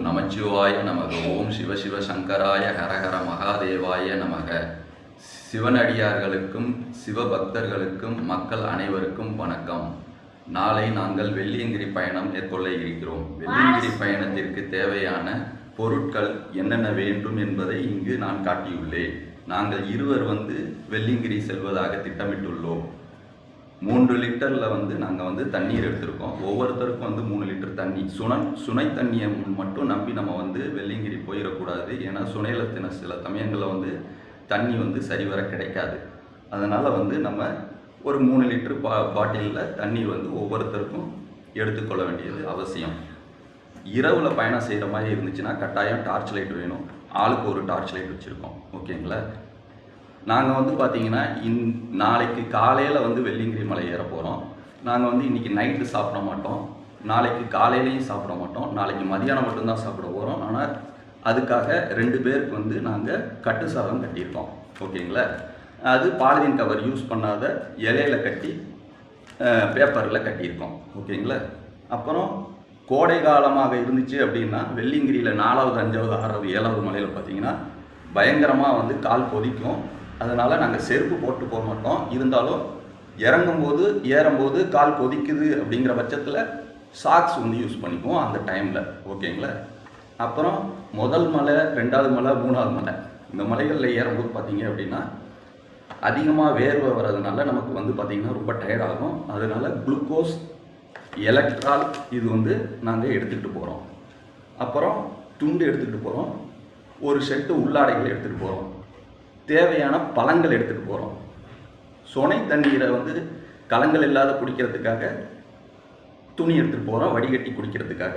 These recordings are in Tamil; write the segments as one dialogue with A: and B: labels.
A: நமச்சிவாய நமக. ஓம் சிவ சிவ சங்கராய ஹரஹர மகாதேவாய நமக. சிவனடியார்களுக்கும் சிவபக்தர்களுக்கும் மக்கள் அனைவருக்கும் வணக்கம். நாளை நாங்கள் வெள்ளியங்கிரி பயணம் மேற்கொள்ள இருக்கிறோம். வெள்ளியங்கிரி பயணத்திற்கு தேவையான பொருட்கள் என்னென்ன வேண்டும் என்பதை இங்கு நான் காட்டியுள்ளேன். நாங்கள் இருவர் வெள்ளியங்கிரி செல்வதாக திட்டமிட்டுள்ளோம். 3 லிட்டரில் நாங்கள் தண்ணீர் எடுத்திருக்கோம். ஒவ்வொருத்தருக்கும் 3 லிட்டர் தண்ணி. சுனை தண்ணியை மட்டும் நம்பி நம்ம வெள்ளியங்கிரி போயிடக்கூடாது. ஏன்னா சுனையில் சில சமயங்களில் தண்ணி சரிவர கிடைக்காது. அதனால் நம்ம ஒரு 3 லிட்டர் பாட்டிலில் தண்ணீர் ஒவ்வொருத்தருக்கும் எடுத்துக்கொள்ள வேண்டியது அவசியம். இரவில் பயணம் செய்கிற மாதிரி இருந்துச்சுன்னா கட்டாயம் டார்ச் லைட் வேணும். ஆளுக்கு ஒரு டார்ச் லைட் வச்சுருக்கோம். ஓகேங்களா? நாங்கள் பார்த்தீங்கன்னா நாளைக்கு காலையில் வெள்ளியங்கிரி மலை ஏற போகிறோம். நாங்கள் இன்றைக்கி நைட்டு சாப்பிட மாட்டோம், நாளைக்கு காலையிலையும் சாப்பிட மாட்டோம், நாளைக்கு மதியானம் மட்டும்தான் சாப்பிட போகிறோம். ஆனால் அதுக்காக 2 பேருக்கு நாங்கள் கட்டு சாதம் கட்டியிருக்கோம். ஓகேங்களா? அது பாலிதீன் கவர் யூஸ் பண்ணாத இலையில் கட்டி பேப்பரில் கட்டியிருக்கோம். ஓகேங்களா? அப்புறம் கோடை காலமாக இருந்துச்சு அப்படின்னா வெள்ளியங்கிரியில் 4வது 5வது 6வது 7வது மலையில் பார்த்தீங்கன்னா பயங்கரமாக கால் கொதிக்கும். அதனால் நாங்கள் செருப்பு போட்டு போக மாட்டோம். இருந்தாலும் இறங்கும்போது ஏறும்போது கால் கொதிக்குது அப்படிங்கிற பட்சத்தில் சாக்ஸ் யூஸ் பண்ணிக்குவோம் அந்த டைமில். ஓகேங்களா? அப்புறம் முதல் மலை, 2வது மலை, 3வது மலை, இந்த மலைகளில் ஏறும்போது பார்த்தீங்க அப்படின்னா அதிகமாக வேர்வை வர்றதுனால நமக்கு பார்த்திங்கன்னா ரொம்ப டயர்ட் ஆகும். அதனால் குளுக்கோஸ், எலக்ட்ரால் இது நாங்கள் எடுத்துக்கிட்டு போகிறோம். அப்புறம் துண்டு எடுத்துக்கிட்டு போகிறோம். ஒரு செட்டு உள்ளாடைகள் எடுத்துகிட்டு போகிறோம். தேவையான பழங்கள் எடுத்துகிட்டு போகிறோம். சுனை தண்ணீரை கலங்கள் இல்லாத குடிக்கிறதுக்காக துணி எடுத்துகிட்டு போகிறோம், வடிகட்டி குடிக்கிறதுக்காக.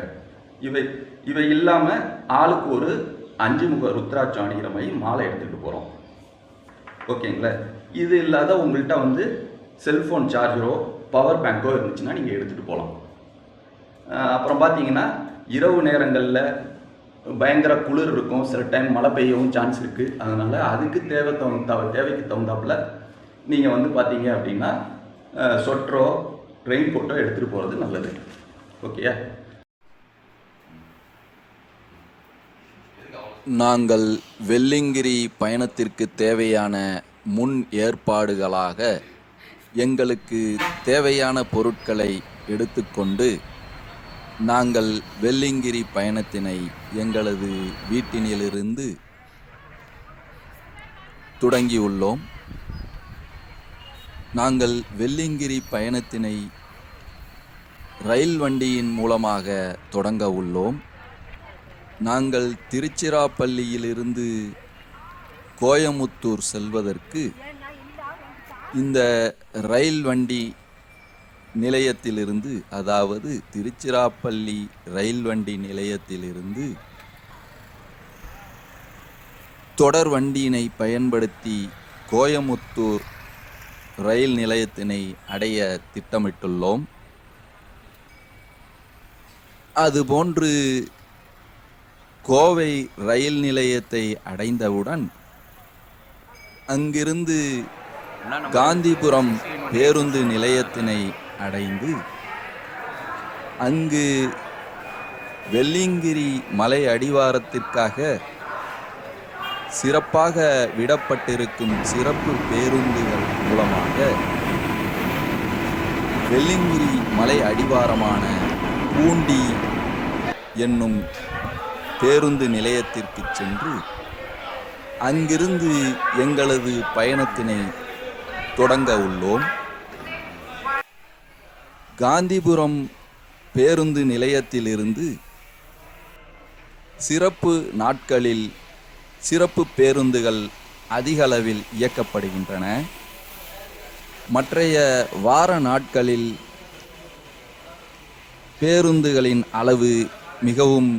A: இவை இல்லாமல் ஆளுக்கு ஒரு 5 முக ருத்ராட்சம் அணிகிற மாதிரி மாலை எடுத்துகிட்டு போகிறோம். ஓகேங்களா? இது இல்லாத உங்கள்கிட்ட செல்ஃபோன் சார்ஜரோ பவர் பேங்கோ இருந்துச்சுன்னா நீங்கள் எடுத்துகிட்டு போகலாம். அப்புறம் பார்த்தீங்கன்னா இரவு நேரங்களில் பயங்கர குளிர் இருக்கும். சில டைம் மழை பெய்யவும் சான்ஸ் இருக்குது. அதனால் அதுக்கு தேவைக்கு தகுந்தாப்பில் நீங்கள் பார்த்தீங்க அப்படின்னா சொட்டரோ ரெயின் கோட்டோ எடுத்துகிட்டு போகிறது நல்லது. ஓகேயா?
B: நாங்கள் வெள்ளியங்கிரி பயணத்திற்கு தேவையான முன் ஏற்பாடுகளாக எங்களுக்கு தேவையான பொருட்களை எடுத்துக்கொண்டு நாங்கள் வெள்ளியங்கிரி பயணத்தினை எங்களது வீட்டினிலிருந்து தொடங்கியுள்ளோம். நாங்கள் வெள்ளியங்கிரி பயணத்தினை ரயில் வண்டியின் மூலமாக தொடங்க உள்ளோம். நாங்கள் திருச்சிராப்பள்ளியிலிருந்து கோயமுத்தூர் செல்வதற்கு இந்த ரயில் வண்டி நிலையத்திலிருந்து, அதாவது திருச்சிராப்பள்ளி ரயில் வண்டி நிலையத்திலிருந்து தொடர் வண்டியினை பயன்படுத்தி கோயமுத்தூர் ரயில் நிலையத்தினை அடைய திட்டமிட்டுள்ளோம். அதுபோன்று கோவை ரயில் நிலையத்தை அடைந்தவுடன் அங்கிருந்து காந்திபுரம் பேருந்து நிலையத்தினை அடைந்து அங்கு வெள்ளியங்கிரி மலை அடிவாரத்திற்காக சிறப்பாக விடப்பட்டிருக்கும் சிறப்பு பேருந்துகள் மூலமாக வெள்ளியங்கிரி மலை அடிவாரமான பூண்டி என்னும் பேருந்து நிலையத்திற்கு சென்று அங்கிருந்து எங்களது பயணத்தினை தொடங்க உள்ளோம். காந்திபுரம் பேருந்து நிலையத்திலிருந்து சிறப்பு நாட்களில் சிறப்பு பேருந்துகள் அதிகளவில் இயக்கப்படுகின்றன. மற்றைய வார நாட்களில் பேருந்துகளின் அளவு மிகவும்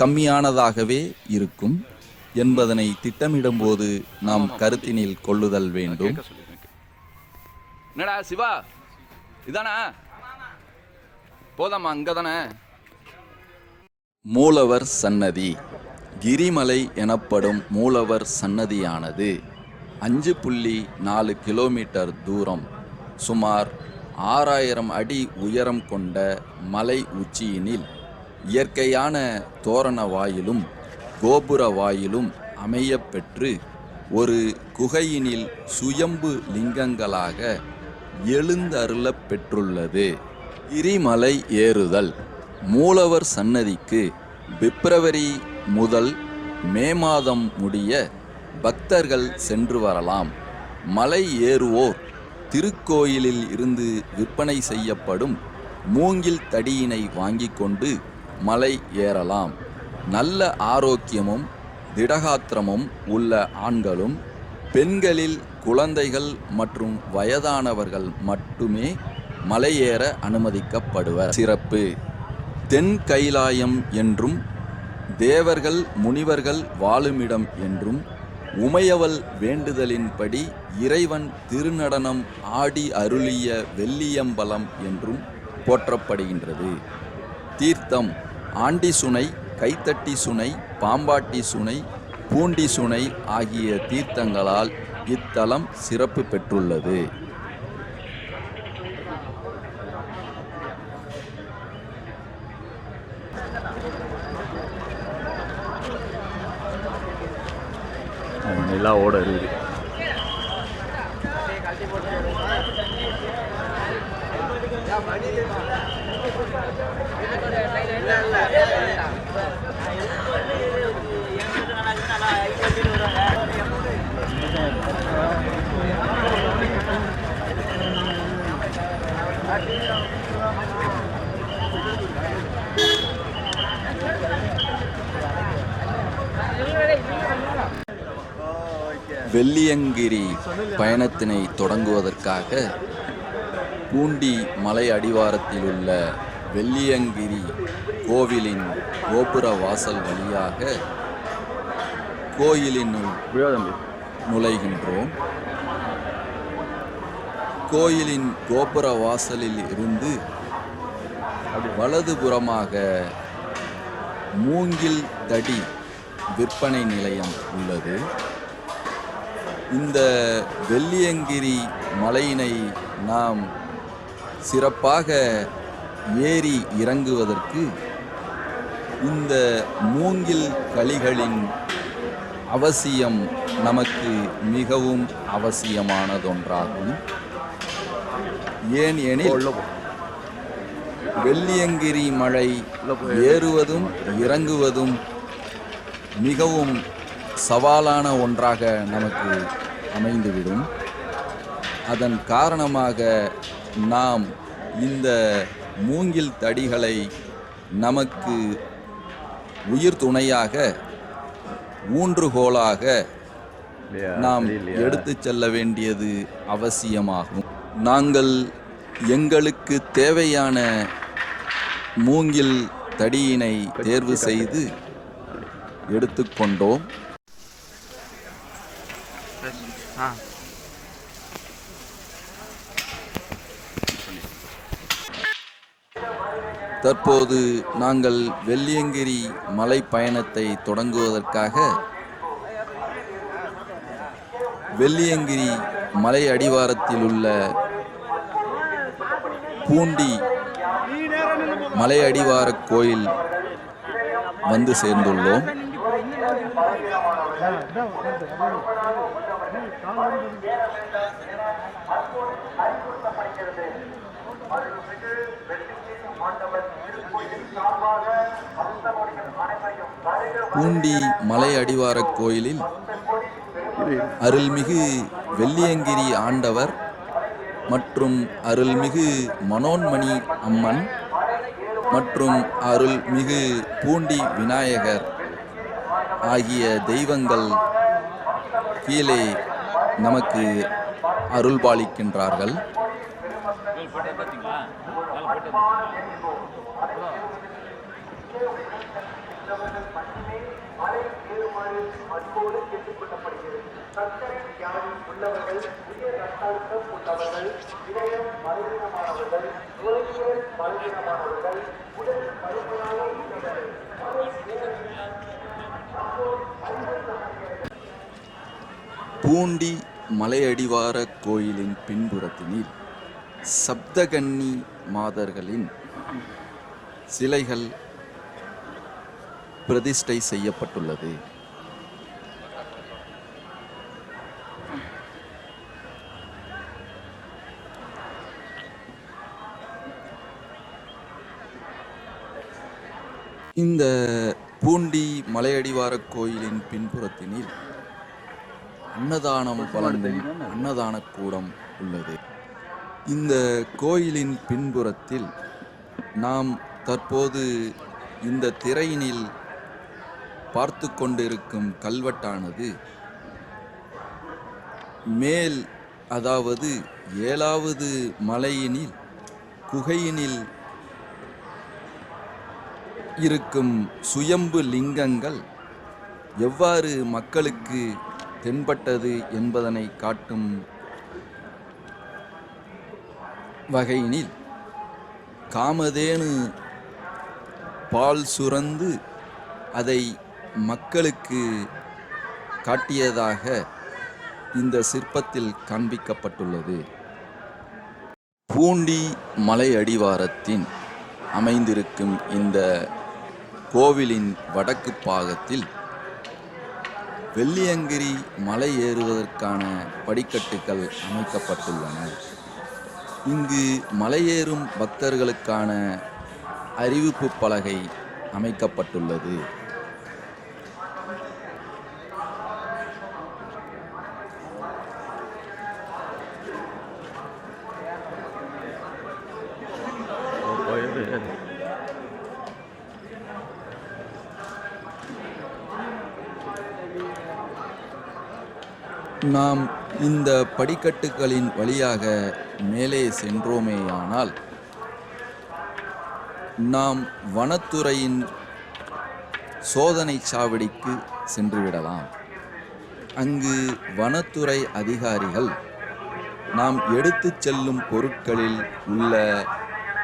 B: கம்மியானதாகவே இருக்கும் என்பதனை திட்டமிடும்போது நாம் கருத்தினில் கொள்ளுதல் வேண்டும்.
A: என்னடா சிவா, இதானா போதாமா? அங்கதானே
B: மூலவர் சன்னதி. கிரிமலை எனப்படும் மூலவர் சன்னதியானது 5.4 கிலோமீட்டர் தூரம் சுமார் 6000 அடி உயரம் கொண்ட மலை உச்சியினில் இயற்கையான தோரண வாயிலும் கோபுர வாயிலும் அமையப் பெற்று ஒரு குகையினில் சுயம்பு லிங்கங்களாக எழுந்தருளப் பெற்றுள்ளது. கிரிமலை ஏறுதல். மூலவர் சன்னதிக்கு பிப்ரவரி முதல் மே மாதம் முடிய பக்தர்கள் சென்று வரலாம். மலை ஏறுவோர் திருக்கோயிலில் இருந்து விற்பனை செய்யப்படும் மூங்கில் தடியினை வாங்கிக் கொண்டு மலை ஏறலாம். நல்ல ஆரோக்கியமும் திடகாத்திரமும் உள்ள ஆண்களும் பெண்களில் குழந்தைகள் மற்றும் வயதானவர்கள் மட்டுமே மலையேற அனுமதிக்கப்படுவர். சிறப்பு: தென் கைலாயம் என்றும் தேவர்கள் முனிவர்கள் வாழுமிடம் என்றும் உமையவள் வேண்டுதலின்படி இறைவன் திருநடனம் ஆடி அருளிய வெள்ளியம்பலம் என்றும் போற்றப்படுகின்றது. தீர்த்தம்: ஆண்டி சுனை, கைத்தட்டி சுனை, பாம்பாட்டி சுனை, பூண்டி சுனை ஆகிய தீர்த்தங்களால் இத்தலம் சிறப்பு பெற்றுள்ளது.
C: நிலா ஓட இருக்குது.
B: வெள்ளியங்கிரி பயணத்தினை தொடங்குவதற்காக பூண்டி மலை அடிவாரத்திலுள்ள வெள்ளியங்கிரி கோவிலின் கோபுர வாசல் வழியாக கோயிலினுள் நுழைகின்றோம். கோயிலின் கோபுர வாசலில் இருந்து வலதுபுறமாக மூங்கில் தடி விற்பனை நிலையம் உள்ளது. இந்த வெள்ளியங்கிரி மலையினை நாம் சிறப்பாக ஏறி இறங்குவதற்கு இந்த மூங்கில் களிகளின் அவசியம் நமக்கு மிகவும் அவசியமானதொன்றாகும். ஏன் எனில் வெள்ளியங்கிரி மலை ஏறுவதும் இறங்குவதும் மிகவும் சவாலான ஒன்றாக நமக்கு அமைந்துவிடும். அதன் காரணமாக நாம் இந்த மூங்கில் தடிகளை நமக்கு உயிர் துணையாக ஊன்றுகோலாக நாம் எடுத்துச் செல்ல வேண்டியது அவசியமாகும். நாங்கள் எங்களுக்கு தேவையான மூங்கில் தடியினை தேர்வு செய்து எடுத்துக்கொண்டோம். தற்போது நாங்கள் வெள்ளியங்கிரி மலை பயணத்தை தொடங்குவதற்காக வெள்ளியங்கிரி மலை அடிவாரத்தில் உள்ள பூண்டி மலை அடிவார கோயில் வந்து சேர்ந்துள்ளோம். பூண்டி மலை அடிவார கோயிலில் அருள்மிகு வெள்ளியங்கிரி ஆண்டவர் மற்றும் அருள்மிகு மனோன்மணி அம்மன் மற்றும் அருள்மிகு பூண்டி விநாயகர் ஆகிய தெய்வங்கள் கீழே நமக்கு அருள்பாலிக்கின்றார்கள். பூண்டி மலையடிவார கோயிலின் பின்புறத்தினில் சப்தகன்னி மாதர்களின் சிலைகள் பிரதிஷ்டை செய்யப்பட்டுள்ளது. இந்த பூண்டி மலையடிவார கோயிலின் பின்புறத்தினில் அன்னதானம் வழங்கும் அன்னதான கூடம் உள்ளது. இந்த கோயிலின் பின்புறத்தில் நாம் தற்போது இந்த திரையினில் பார்த்து கொண்டிருக்கும் கல்வெட்டானது மேல், அதாவது 7வது மலையினில் குகையினில் இருக்கும் சுயம்பு லிங்கங்கள் எவ்வாறு மக்களுக்கு தென்பட்டது என்பதனை காட்டும் வகையினில் காமதேனு பால் சுரந்து அதை மக்களுக்கு காட்டியதாக இந்த சிற்பத்தில் காண்பிக்கப்பட்டுள்ளது. பூண்டி மலை அடிவாரத்தின் அமைந்திருக்கும் இந்த கோவிலின் வடக்கு பாகத்தில் வெள்ளியங்கிரி மலை ஏறுவதற்கான படிக்கட்டுகள் அமைக்கப்பட்டுள்ளன. இங்கு மலையேறும் பக்தர்களுக்கான அறிவிப்பு பலகை அமைக்கப்பட்டுள்ளது. நாம் இந்த படிக்கட்டுகளின் வழியாக மேலே சென்றோமேயானால் நாம் வனத்துறையின் சோதனை சாவடிக்கு சென்றுவிடலாம். அங்கு வனத்துறை அதிகாரிகள் நாம் எடுத்துச் செல்லும் பொருட்களில் உள்ள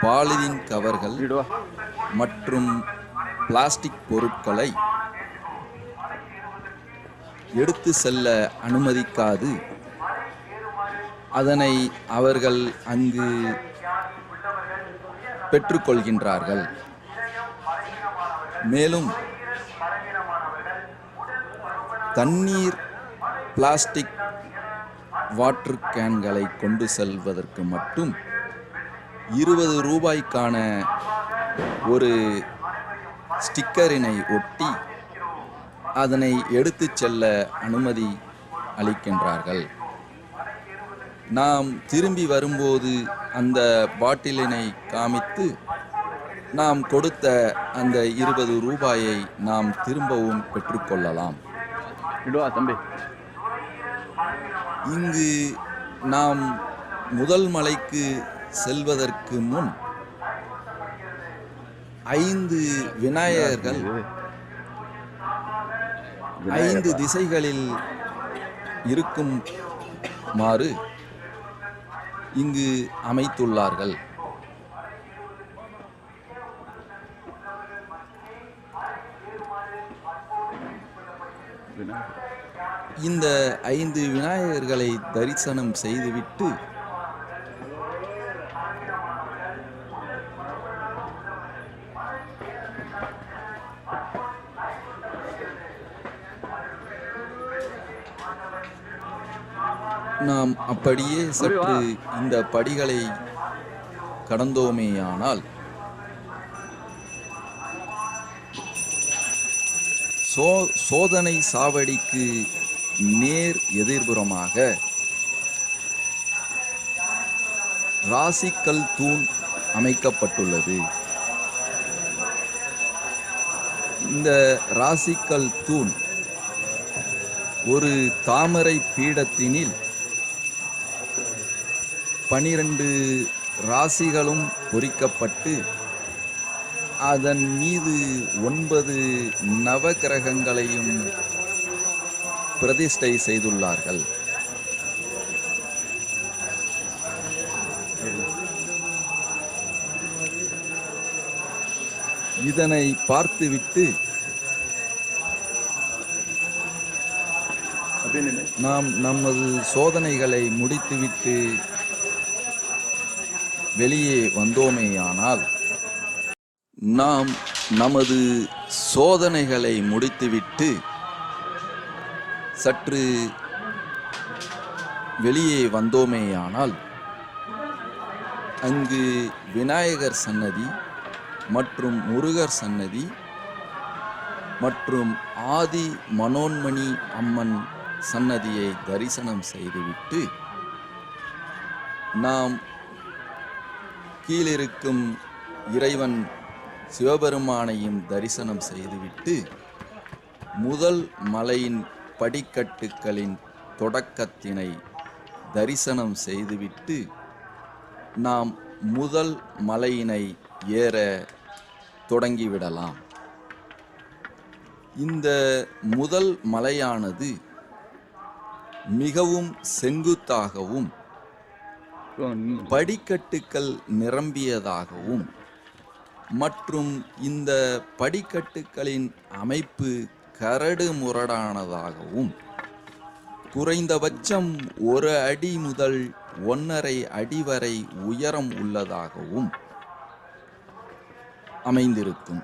B: பாலிதீன் கவர்கள் மற்றும் பிளாஸ்டிக் பொருட்களை எடுத்து செல்ல அனுமதிக்காது அதனை அவர்கள் அங்கு பெற்றுக்கொள்கின்றார்கள். மேலும் தண்ணீர், பிளாஸ்டிக் வாட்டர் கேன்களை கொண்டு செல்வதற்கு மட்டும் 20 ரூபாய்க்கான ஒரு ஸ்டிக்கரினை ஒட்டி அதனை எடுத்துச் செல்ல அனுமதி அளிக்கின்றார்கள். நாம் திரும்பி வரும்போது அந்த பாட்டிலினை காமித்து நாம் கொடுத்த அந்த 20 ரூபாயை நாம் திரும்பவும் பெற்றுக்கொள்ளலாம். இங்கு நாம் முதல் மலைக்கு செல்வதற்கு முன் 5 விநாயகர்கள் 5 திசைகளில் இருக்குமாறு இங்கு அமைத்துள்ளார்கள். இந்த 5 விநாயகர்களை தரிசனம் செய்துவிட்டு நாம் அப்படியே சற்று இந்த படிகளை கடந்தோமேயானால் சோதனை சாவடிக்கு நேர் எதிர்புறமாக ராசிக்கல் தூண் அமைக்கப்பட்டுள்ளது. இந்த ராசிக்கல் தூண் ஒரு தாமரை பீடத்தினில் 12 ராசிகளும் பொறிக்கப்பட்டு அதன் மீது 9 நவகிரகங்களையும் பிரதிஷ்டை செய்துள்ளார்கள். இதனை பார்த்துவிட்டு நாம் நமது சோதனைகளை முடித்துவிட்டு வெளியே வந்தோமேயானால் நாம் நமது சோதனைகளை முடித்துவிட்டு சற்று வெளியே வந்தோமேயானால் அங்கு விநாயகர் சன்னதி மற்றும் முருகர் சன்னதி மற்றும் ஆதி மனோன்மணி அம்மன் சன்னதியை தரிசனம் செய்துவிட்டு நாம் கீழிருக்கும் இறைவன் சிவபெருமானையும் தரிசனம் செய்துவிட்டு முதல் மலையின் படிக்கட்டுகளின் தொடக்கத்தினை தரிசனம் செய்துவிட்டு நாம் முதல் மலையினை ஏற தொடங்கிவிடலாம். இந்த முதல் மலையானது மிகவும் செங்குத்தாகவும் படிக்கட்டுகள் நிரம்பியதாகவும் மற்றும் இந்த படிக்கட்டுகளின் அமைப்பு கரடு முரடானதாகவும் குறைந்தபட்சம் 1 அடி முதல் 1.5 அடி வரை உயரம் உள்ளதாகவும் அமைந்திருக்கும்.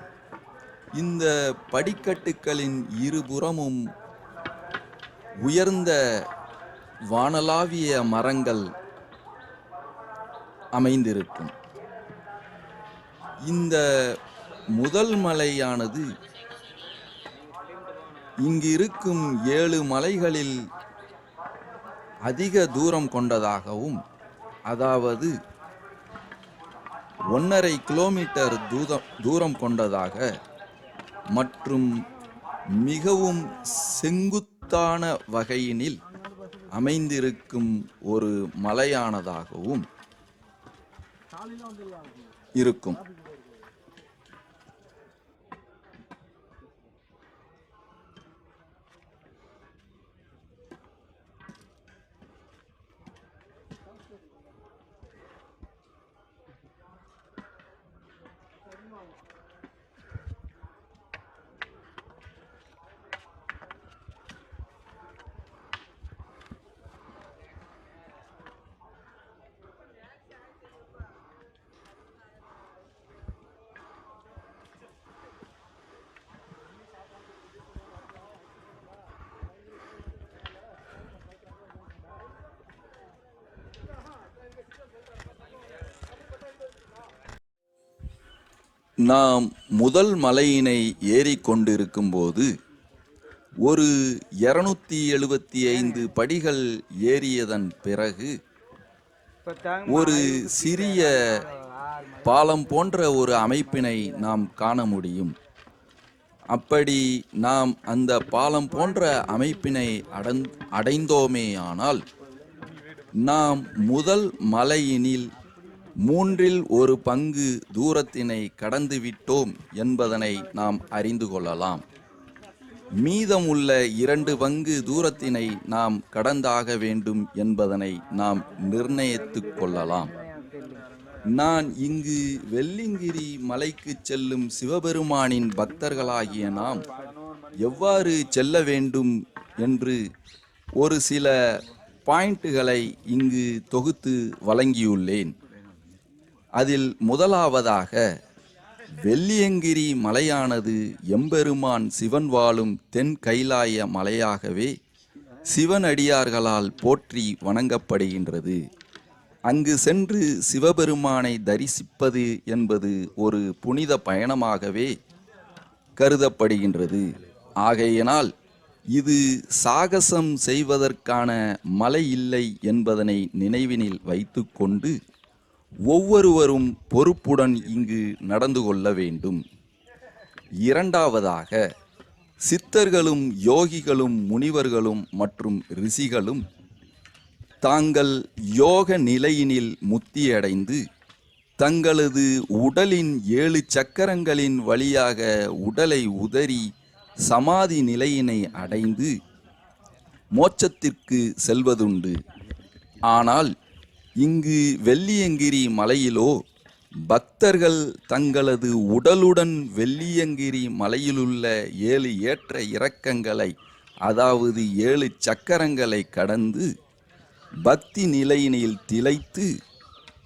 B: இந்த படிக்கட்டுகளின் இருபுறமும் உயர்ந்த வானளாவிய மரங்கள் அமைந்திருக்கும். இந்த முதல் மலையானது இங்கு இருக்கும் 7 மலைகளில் அதிக தூரம் கொண்டதாகவும், அதாவது 1.5 கிலோமீட்டர் தூரம் கொண்டதாக மற்றும் மிகவும் செங்குத்தான வகையினில் அமைந்திருக்கும் ஒரு மலையானதாகவும் இருக்கும். நாம் முதல் மலையினை ஏறிக்கொண்டிருக்கும்போது ஒரு 275 படிகள் ஏறியதன் பிறகு ஒரு சிறிய பாலம் போன்ற ஒரு அமைப்பினை நாம் காண முடியும். அப்படி நாம் அந்த பாலம் போன்ற அமைப்பினை அடைந்தோமேயானால் நாம் முதல் மலையினில் 1/3 பங்கு தூரத்தினை கடந்துவிட்டோம் என்பதனை நாம் அறிந்து கொள்ளலாம். மீதமுள்ள 2 பங்கு தூரத்தினை நாம் கடந்தாக வேண்டும் என்பதனை நாம் நிர்ணயித்துக் கொள்ளலாம். நான் இங்கு வெள்ளியங்கிரி மலைக்கு செல்லும் சிவபெருமானின் பக்தர்களாகிய நாம் எவ்வாறு செல்ல வேண்டும் என்று ஒரு சில பாயிண்ட்டுகளை இங்கு தொகுத்து வழங்கியுள்ளேன். அதில் முதலாவதாக, வெள்ளியங்கிரி மலையானது எம்பெருமான் சிவன் வாழும் தென் கைலாய மலையாகவே சிவனடியார்களால் போற்றி வணங்கப்படுகின்றது. அங்கு சென்று சிவபெருமானை தரிசிப்பது என்பது ஒரு புனித பயணமாகவே கருதப்படுகின்றது. ஆகையினால் இது சாகசம் செய்வதற்கான மலை இல்லை என்பதனை நினைவினில் வைத்துக்கொண்டு ஒவ்வொருவரும் பொறுப்புடன் இங்கு நடந்து கொள்ள வேண்டும். இரண்டாவதாக, சித்தர்களும் யோகிகளும் முனிவர்களும் மற்றும் ரிஷிகளும் தாங்கள் யோக நிலையினில் முத்தியடைந்து தங்களது உடலின் 7 சக்கரங்களின் வழியாக உடலை உதறி சமாதி நிலையினை அடைந்து மோட்சத்திற்கு செல்வதுண்டு. ஆனால் இங்கு வெள்ளியங்கிரி மலையிலோ பக்தர்கள் தங்களது உடலுடன் வெள்ளியங்கிரி மலையிலுள்ள 7 ஏற்ற இறக்கங்களை, அதாவது 7 சக்கரங்களை கடந்து பக்தி நிலையினில் திளைத்து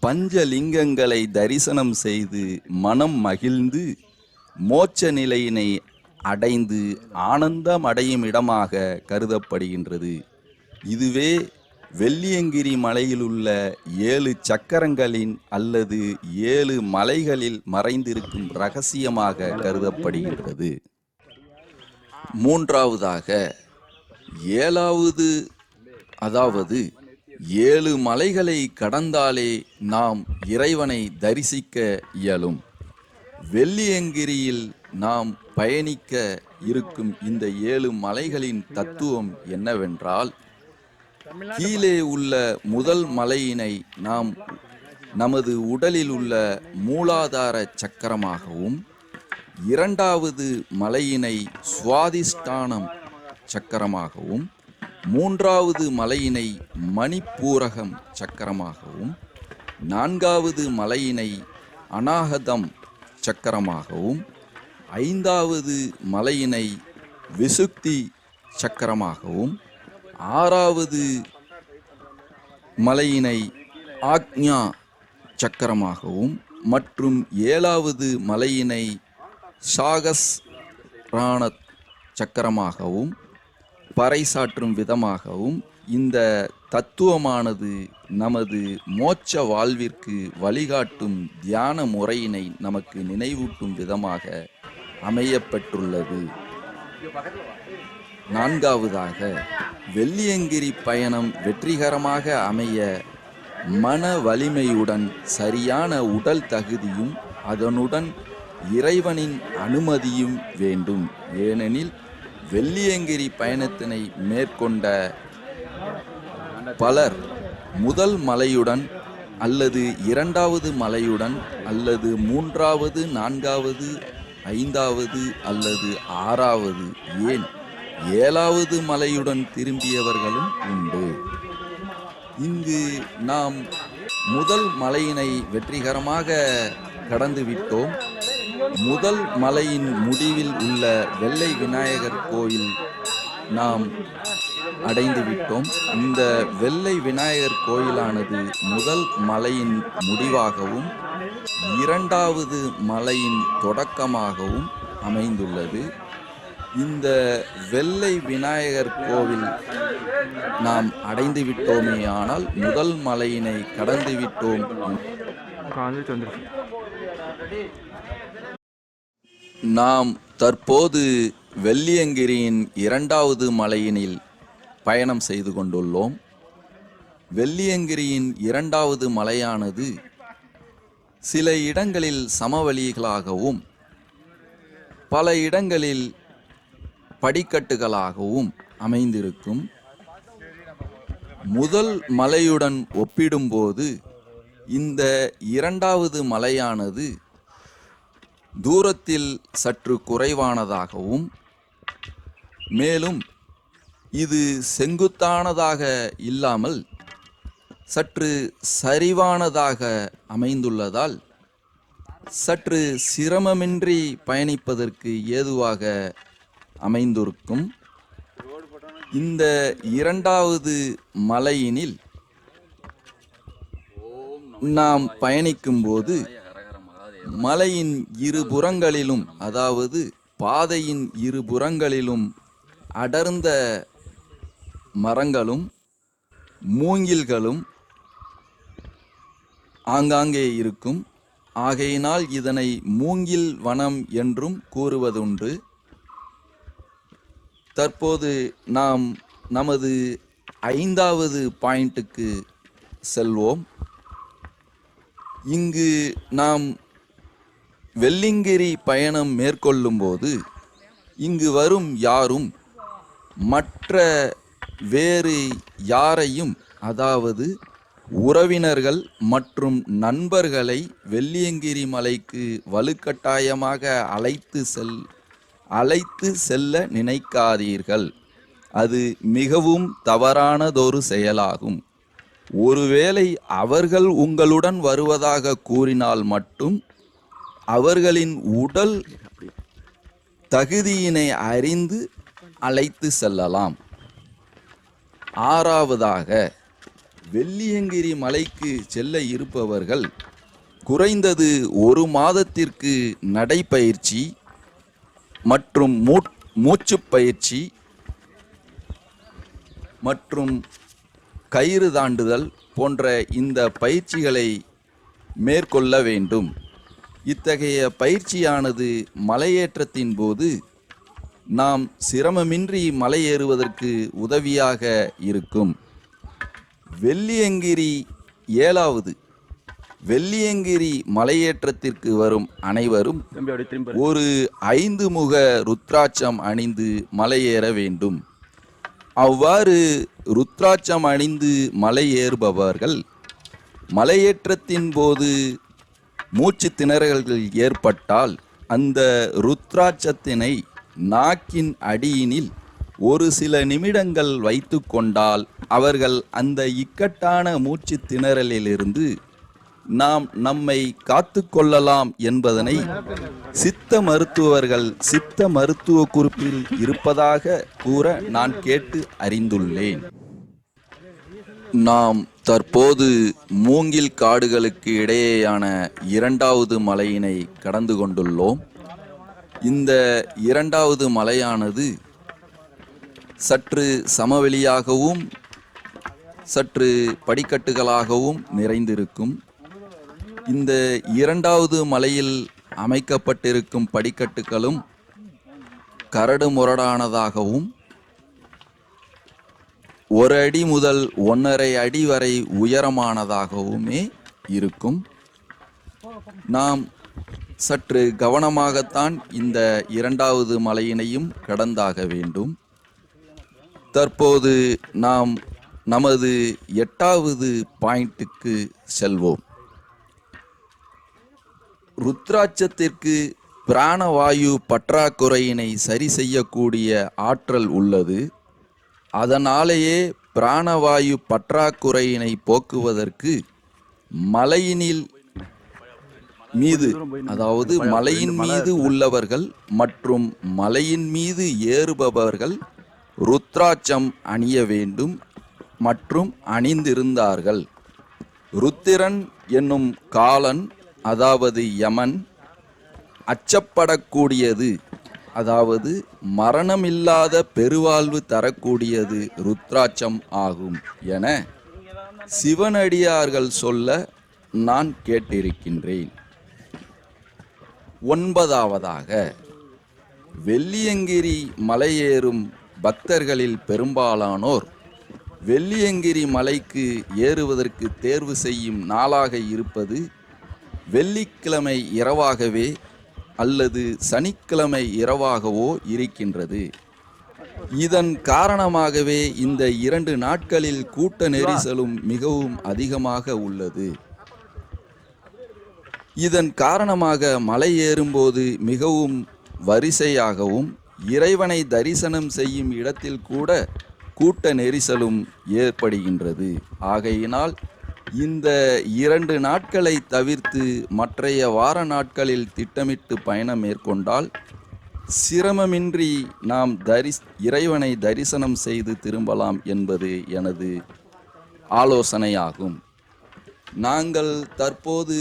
B: பஞ்சலிங்கங்களை தரிசனம் செய்து மனம் மகிழ்ந்து மோட்ச நிலையினை அடைந்து ஆனந்தம் அடையும் இடமாக கருதப்படுகின்றது. இதுவே வெள்ளியங்கிரி மலையிலுள்ள 7 சக்கரங்களின் அல்லது 7 மலைகளில் மறைந்திருக்கும் இரகசியமாக கருதப்படுகின்றது. மூன்றாவதாக 7வது, அதாவது 7 மலைகளை கடந்தாலே நாம் இறைவனை தரிசிக்க இயலும். வெள்ளியங்கிரியில் நாம் பயணிக்க இருக்கும் இந்த 7 மலைகளின் தத்துவம் என்னவென்றால், கீழே உள்ள முதல் மலையினை நாம் நமது உடலில் உள்ள மூலாதார சக்கரமாகவும், 2வது மலையினை சுவாதிஷ்டானம் சக்கரமாகவும், 3வது மலையினை மணிப்பூரகம் சக்கரமாகவும், 4வது மலையினை அநாகதம் சக்கரமாகவும், 5வது மலையினை விசுக்தி சக்கரமாகவும், 6வது மலையினை ஆக்ஞா சக்கரமாகவும் மற்றும் 7வது மலையினை சாகஸ்ராணத் சக்கரமாகவும் பறைசாற்றும் விதமாகவும் இந்த தத்துவமானது நமது மோட்ச வாழ்விற்கு வழிகாட்டும் தியான முறையினை நமக்கு நினைவூட்டும் விதமாக அமையப்பெற்றுள்ளது. 4வதாக, வெள்ளியங்கிரி பயணம் வெற்றிகரமாக அமைய மன வலிமையுடன் சரியான உடல் தகுதியும் அதனுடன் இறைவனின் அனுமதியும் வேண்டும். ஏனெனில் வெள்ளியங்கிரி பயணத்தினை மேற்கொண்ட பலர் முதல் மலையுடன் அல்லது 2வது மலையுடன் அல்லது 3வது, 4வது, 5வது அல்லது 6வது, ஏன் 7வது மலையுடன் திரும்பியவர்களும் உண்டு. இங்கு நாம் முதல் மலையினை வெற்றிகரமாக கடந்துவிட்டோம். முதல் மலையின் முடிவில் உள்ள வெள்ளை விநாயகர் கோயில் நாம் அடைந்து விட்டோம். இந்த வெள்ளை விநாயகர் கோயிலானது முதல் மலையின் முடிவாகவும் 2வது மலையின் தொடக்கமாகவும் அமைந்துள்ளது. இந்த வெள்ளை விநாயகர் கோவில் நாம் அடைந்து விட்டோமே, ஆனால் முதல் மலையினை கடந்து விட்டோம். நாம் தற்போது வெள்ளியங்கிரியின் 2வது மலையினில் பயணம் செய்து கொண்டுள்ளோம். வெள்ளியங்கிரியின் 2வது மலையானது சில இடங்களில் சமவெளிகளாகவும் பல இடங்களில் படிக்கட்டுகளாகவும் அமைந்திருக்கும். முதல் மலையுடன் ஒப்பிடும்போது இந்த 2வது மலையானது தூரத்தில் சற்று குறைவானதாகவும், மேலும் இது செங்குத்தானதாக இல்லாமல் சற்று சரிவானதாக அமைந்துள்ளதால் சற்று சிரமமின்றி பயணிப்பதற்கு ஏதுவாக அமைந்திருக்கும். இந்த 2வது மலையினில் நாம் பயணிக்கும்போது மலையின் இருபுறங்களிலும், அதாவது பாதையின் இருபுறங்களிலும் அடர்ந்த மரங்களும் மூங்கில்களும் ஆங்காங்கே இருக்கும். ஆகையினால் இதனை மூங்கில் வனம் என்றும் கூறுவதுண்டு. தற்போது நாம் நமது 5வது பாயிண்ட்டுக்கு செல்வோம். இங்கு நாம் வெள்ளியங்கிரி பயணம் மேற்கொள்ளும்போது இங்கு வரும் யாரும் மற்ற வேறு யாரையும், அதாவது உறவினர்கள் மற்றும் நண்பர்களை வெள்ளியங்கிரி மலைக்கு வலுக்கட்டாயமாக அழைத்து செல்ல நினைக்காதீர்கள். அது மிகவும் தவறானதொரு செயலாகும். ஒருவேளை அவர்கள் உங்களுடன் வருவதாக கூறினால் மட்டும் அவர்களின் உடல் தகுதியினை அறிந்து அழைத்து செல்லலாம். 6வதாக, வெள்ளியங்கிரி மலைக்கு செல்ல இருப்பவர்கள் குறைந்தது 1 மாதத்திற்கு நடைப்பயிற்சி மற்றும் மூச்சுப் பயிற்சி மற்றும் கயிறு தாண்டுதல் போன்ற இந்த பயிற்சிகளை மேற்கொள்ள வேண்டும். இத்தகைய பயிற்சியானது மலையேற்றத்தின் போது நாம் சிரமமின்றி மலையேறுவதற்கு உதவியாக இருக்கும். வெள்ளியங்கிரி 7வது வெள்ளியங்கிரி மலையேற்றத்திற்கு வரும் அனைவரும் ஒரு 5 முக ருத்ராட்சம் அணிந்து மலையேற வேண்டும். அவ்வாறு ருத்ராட்சம் அணிந்து மலையேறுபவர்கள் மலையேற்றத்தின் போது மூச்சு திணறல்கள் ஏற்பட்டால் அந்த ருத்ராட்சத்தினை நாக்கின் அடியினில் ஒரு சில நிமிடங்கள் வைத்து கொண்டால் அவர்கள் அந்த இக்கட்டான மூச்சு திணறலிலிருந்து நாம் நம்மை காத்து கொள்ளலாம் என்பதனை சித்த மருத்துவர்கள் சித்த மருத்துவ குறிப்பில் இருப்பதாக கூற நான் கேட்டு அறிந்துள்ளேன். நாம் தற்போது மூங்கில் காடுகளுக்கு இடையேயான 2வது மலையினை கடந்து கொண்டுள்ளோம். இந்த 2வது மலையானது சற்று சமவெளியாகவும் சற்று படிக்கட்டுகளாகவும் நிறைந்திருக்கும். இந்த 2வது மலையில் அமைக்கப்பட்டிருக்கும் படிக்கட்டுகளும் கரடு முரடானதாகவும் 1 அடி முதல் 1.5 அடி வரை உயரமானதாகவுமே இருக்கும். நாம் சற்று கவனமாகத்தான் இந்த 2வது மலையினையும் கடந்தாக வேண்டும். தற்போது நாம் நமது 8வது பாயிண்ட்டுக்கு செல்வோம். ருத்ராட்சத்திற்கு பிராணவாயு பற்றாக்குறையினை சரி செய்யக்கூடிய ஆற்றல் உள்ளது. அதனாலேயே பிராணவாயு பற்றாக்குறையினை போக்குவதற்கு மலையினில் மீது அதாவது மலையின் மீது உள்ளவர்கள் மற்றும் மலையின் மீது ஏறுபவர்கள் ருத்ராட்சம் அணிய வேண்டும் மற்றும் அணிந்திருந்தார்கள். ருத்திரன் என்னும் காலன் அதாவது யமன் அச்சப்படக்கூடியது அதாவது மரணமில்லாத பெருவாழ்வு தரக்கூடியது ருத்ராட்சம் ஆகும் என சிவனடியார்கள் சொல்ல நான் கேட்டிருக்கின்றேன். 9வதாக வெள்ளியங்கிரி மலையேறும் பக்தர்களில் பெரும்பாலானோர் வெள்ளியங்கிரி மலைக்கு ஏறுவதற்கு தேர்வு செய்யும் நாளாக இருப்பது வெள்ளிக்கிழமை இரவாகவே அல்லது சனிக்கிழமை இரவாகவோ இருக்கின்றது. இதன் காரணமாகவே இந்த 2 நாட்களில் கூட்ட நெரிசலும் மிகவும் அதிகமாக உள்ளது. இதன் காரணமாக மலை ஏறும்போது மிகவும் வரிசையாகவும் இறைவனை தரிசனம் செய்யும் இடத்தில் கூட கூட்ட நெரிசலும் ஏற்படுகின்றது. ஆகையினால் இந்த 2 நாட்களை தவிர்த்து மற்றைய வார நாட்களில் திட்டமிட்டு பயணம் மேற்கொண்டால் சிரமமின்றி நாம் இறைவனை தரிசனம் செய்து திரும்பலாம் என்பது எனது ஆலோசனையாகும். நாங்கள் தற்போது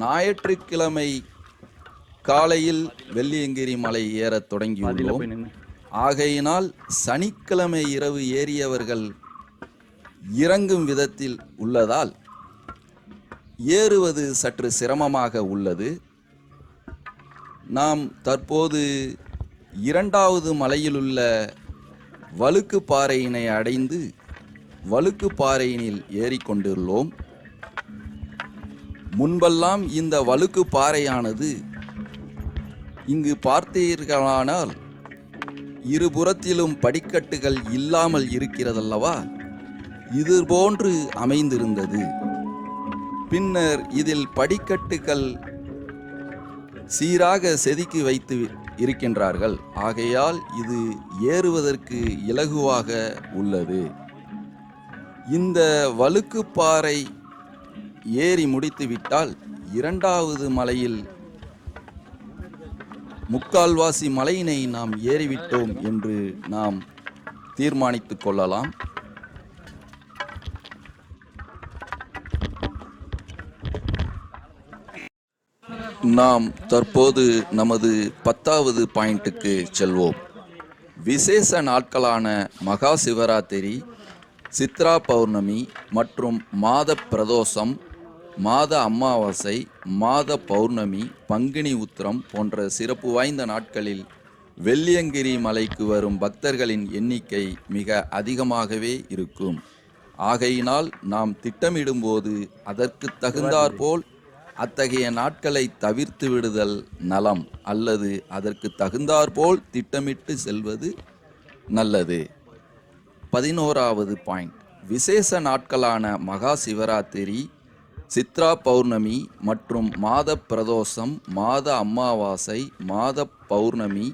B: ஞாயிற்றுக்கிழமை காலையில் வெள்ளியங்கிரி மலை ஏறத் தொடங்கியுள்ளோம். ஆகையினால் சனிக்கிழமை இரவு ஏறியவர்கள் இறங்கும் விதத்தில் உள்ளதால் ஏறுவது சற்று சிரமமாக உள்ளது. நாம் தற்போது 2வது மலையிலுள்ள வழுக்கு பாறையினை அடைந்து வழுக்கு பாறையினில் ஏறிக்கொண்டுள்ளோம். முன்பெல்லாம் இந்த வழுக்கு பாறையானது இங்கு பார்த்தீர்களானால் இருபுறத்திலும் படிக்கட்டுகள் இல்லாமல் இருக்கிறதல்லவா, இது போன்று அமைந்திருந்தது. பின்னர் இதில் படிக்கட்டுகள் சீராக செதுக்கி வைத்து இருக்கின்றார்கள். ஆகையால் இது ஏறுவதற்கு இலகுவாக உள்ளது. இந்த வழுக்குப்பாறை ஏறி முடித்துவிட்டால் 2வது மலையில் முக்கால்வாசி மலையினை நாம் ஏறிவிட்டோம் என்று நாம் தீர்மானித்துக் கொள்ளலாம். நாம் தற்போது நமது 10வது பாயிண்ட்டுக்கு செல்வோம். விசேஷ நாட்களான மகா சிவராத்திரி, சித்ரா பௌர்ணமி மற்றும் மாத பிரதோஷம், மாத அமாவாசை, மாத பௌர்ணமி, பங்குனி உத்திரம் போன்ற சிறப்பு வாய்ந்த நாட்களில் வெள்ளியங்கிரி மலைக்கு வரும் பக்தர்களின் எண்ணிக்கை மிக அதிகமாகவே இருக்கும். ஆகையினால் நாம் திட்டமிடும்போது அதற்கு தகுந்தாற்போல் அத்தகைய நாட்களை தவிர்த்து விடுதல் நலம், அல்லது அதற்கு தகுந்தாற்போல் திட்டமிட்டு செல்வது நல்லது. 11வது பாயிண்ட், விசேஷ நாட்களான மகா சிவராத்திரி, சித்ரா பௌர்ணமி மற்றும் மாத பிரதோஷம், மாத அமாவாசை, மாத பௌர்ணமி,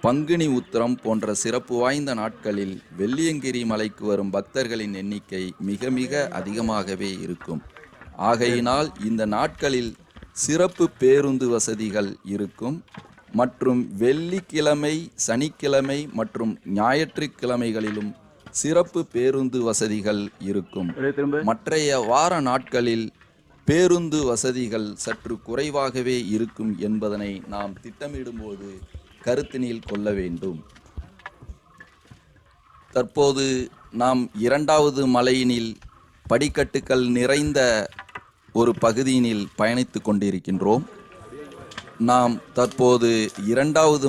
B: பங்குனி உத்திரம் போன்ற சிறப்பு வாய்ந்த நாட்களில் வெள்ளியங்கிரி மலைக்கு வரும் பக்தர்களின் எண்ணிக்கை மிக மிக அதிகமாகவே இருக்கும். ஆகையினால் இந்த நாட்களில் சிறப்பு பேருந்து வசதிகள் இருக்கும் மற்றும் வெள்ளிக்கிழமை, சனிக்கிழமை மற்றும் ஞாயிற்றுக்கிழமைகளிலும் சிறப்பு பேருந்து வசதிகள் இருக்கும். மற்றைய வார நாட்களில் பேருந்து வசதிகள் சற்று குறைவாகவே இருக்கும் என்பதனை நாம் திட்டமிடும்போது கருத்தினில் கொள்ள வேண்டும். தற்போது நாம் 2வது மலையினில் படிக்கட்டுகள் நிறைந்த ஒரு பகுதியினில் பயணித்து கொண்டிருக்கின்றோம். நாம் தற்போது 2வது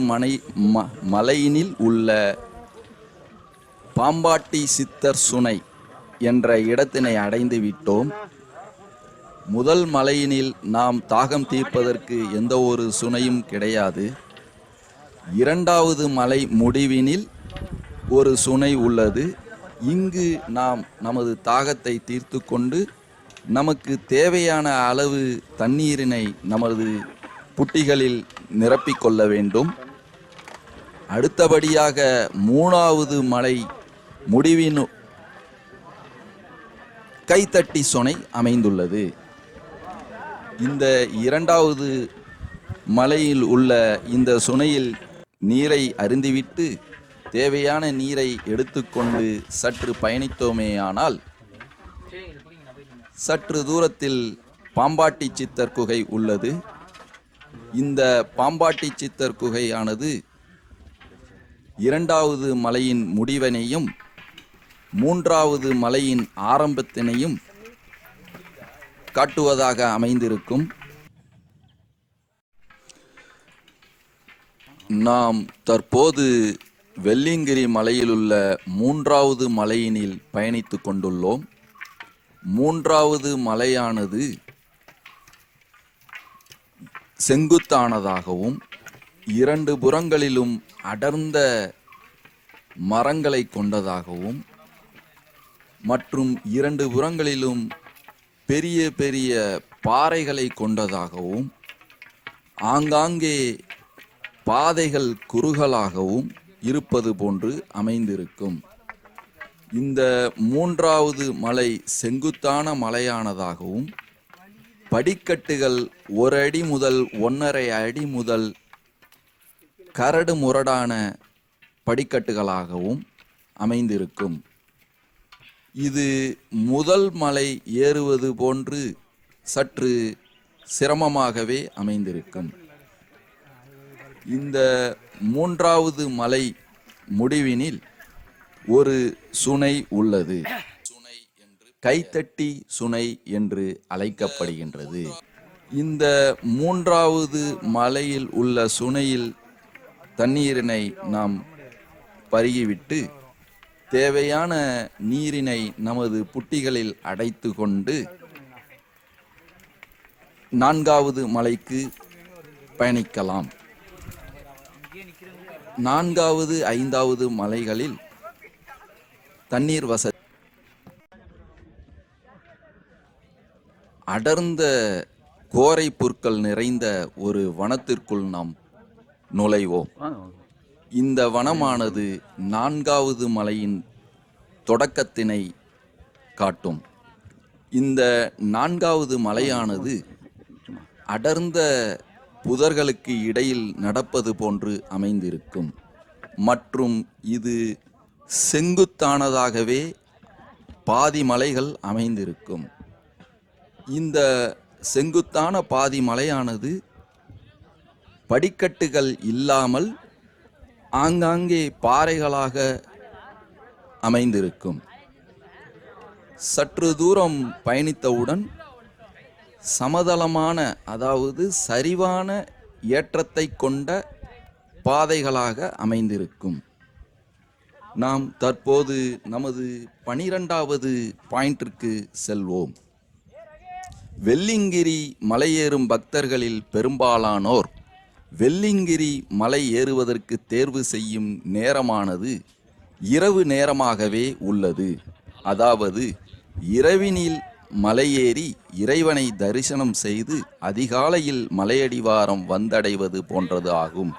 B: மலையினில் உள்ள பாம்பாட்டி சித்தர் சுனை என்ற இடத்தினை அடைந்து விட்டோம். முதல் மலையினில் நாம் தாகம் தீர்ப்பதற்கு எந்த ஒரு சுனையும் கிடையாது. 2வது மலை முடிவினில் ஒரு சுனை உள்ளது. இங்கு நாம் நமது தாகத்தை தீர்த்து கொண்டு நமக்கு தேவையான அளவு தண்ணீரினை நமது புட்டிகளில் நிரப்பிக்கொள்ள வேண்டும். அடுத்தபடியாக 3வது மலை முடிவின் கைத்தட்டி சுனை அமைந்துள்ளது. இந்த 2வது மலையில் உள்ள இந்த சுனையில் நீரை அருந்திவிட்டு தேவையான நீரை எடுத்துக்கொண்டு சற்று பயணித்தோமேயானால் சற்று தூரத்தில் பாம்பாட்டி சித்தர் குகை உள்ளது. இந்த பாம்பாட்டி சித்தர் குகையானது 2வது மலையின் முடிவினையும் 3வது மலையின் ஆரம்பத்தினையும் காட்டுவதாக அமைந்திருக்கும். நாம் தற்போது வெள்ளியங்கிரி மலையிலுள்ள 3வது மலையினில் பயணித்து கொண்டுள்ளோம். 3வது மலையானது செங்குத்தானதாகவும் 2 புறங்களிலும் அடர்ந்த மரங்களை கொண்டதாகவும் மற்றும் 2 புறங்களிலும் பெரிய பெரிய பாறைகளை கொண்டதாகவும் ஆங்காங்கே பாதைகள் குறுகலாகவும் இருப்பது போன்று அமைந்திருக்கும். இந்த 3வது மலை செங்குத்தான மலையானதாகவும் படிக்கட்டுகள் 1 அடி முதல் 1.5 அடி முதல் கரடு முரடான படிக்கட்டுகளாகவும் அமைந்திருக்கும். இது முதல் மலை ஏறுவது போன்று சற்று சிரமமாகவே அமைந்திருக்கும். இந்த 3வது மலை முடிவினில் ஒரு சுனை உள்ளது. கைத்தட்டி சுனை என்று அழைக்கப்படுகின்றது. இந்த 3வது மலையில் உள்ள சுனையில் தண்ணீரினை நாம் பருகிவிட்டு தேவையான நீரினை நமது புட்டிகளில் அடைத்து கொண்டு 4வது மலைக்கு பயணிக்கலாம். 4வது 5வது மலைகளில் தண்ணீர் வசதி அடர்ந்த கோரை புற்கள் நிறைந்த ஒரு வனத்திற்குள் நாம் நுழைவோம். இந்த வனமானது 4வது மலையின் தொடக்கத்தினை காட்டும். இந்த 4வது மலையானது அடர்ந்த புதர்களுக்கு இடையில் நடப்பது போன்று அமைந்திருக்கும் மற்றும் இது செங்குத்தானதாகவே பாதி மலைகள் அமைந்திருக்கும். இந்த செங்குத்தான பாதி மலையானது படிக்கட்டுகள் இல்லாமல் ஆங்காங்கே பாறைகளாக அமைந்திருக்கும். சற்று தூரம் பயணித்தவுடன் சமதளமான, அதாவது சரிவான ஏற்றத்தை கொண்ட பாதைகளாக அமைந்திருக்கும். நாம் தற்போது நமது 12வது பாயிண்டிற்கு செல்வோம். வெள்ளியங்கிரி மலையேறும் பக்தர்களில் பெரும்பாலானோர் வெள்ளியங்கிரி மலை ஏறுவதற்கு தேர்வு செய்யும் நேரமானது இரவு நேரமாகவே உள்ளது. அதாவது இரவினில் மலையேறி இறைவனை தரிசனம் செய்து அதிகாலையில் மலையடிவாரம் வந்தடைவது போன்றது ஆகும்.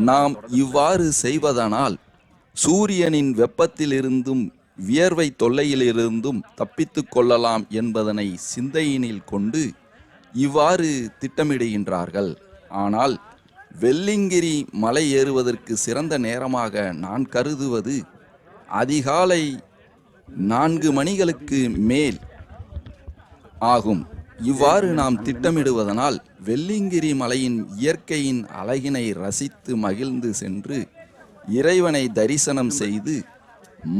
B: நாம் இவ்வாறு செய்வதனால் சூரியனின் வெப்பத்திலிருந்தும் வியர்வை தொல்லையிலிருந்தும் தப்பித்து கொள்ளலாம் என்பதனை சிந்தையினில் கொண்டு இவ்வாறு திட்டமிடுகின்றார்கள். ஆனால் வெள்ளியங்கிரி மலை ஏறுவதற்கு சிறந்த நேரமாக நான் கருதுவது அதிகாலை 4 மணிகளுக்கு மேல் ஆகும். இவ்வாறு நாம் திட்டமிடுவதனால் வெள்ளியங்கிரி மலையின் இயற்கையின் அழகினை ரசித்து மகிழ்ந்து சென்று இறைவனை தரிசனம் செய்து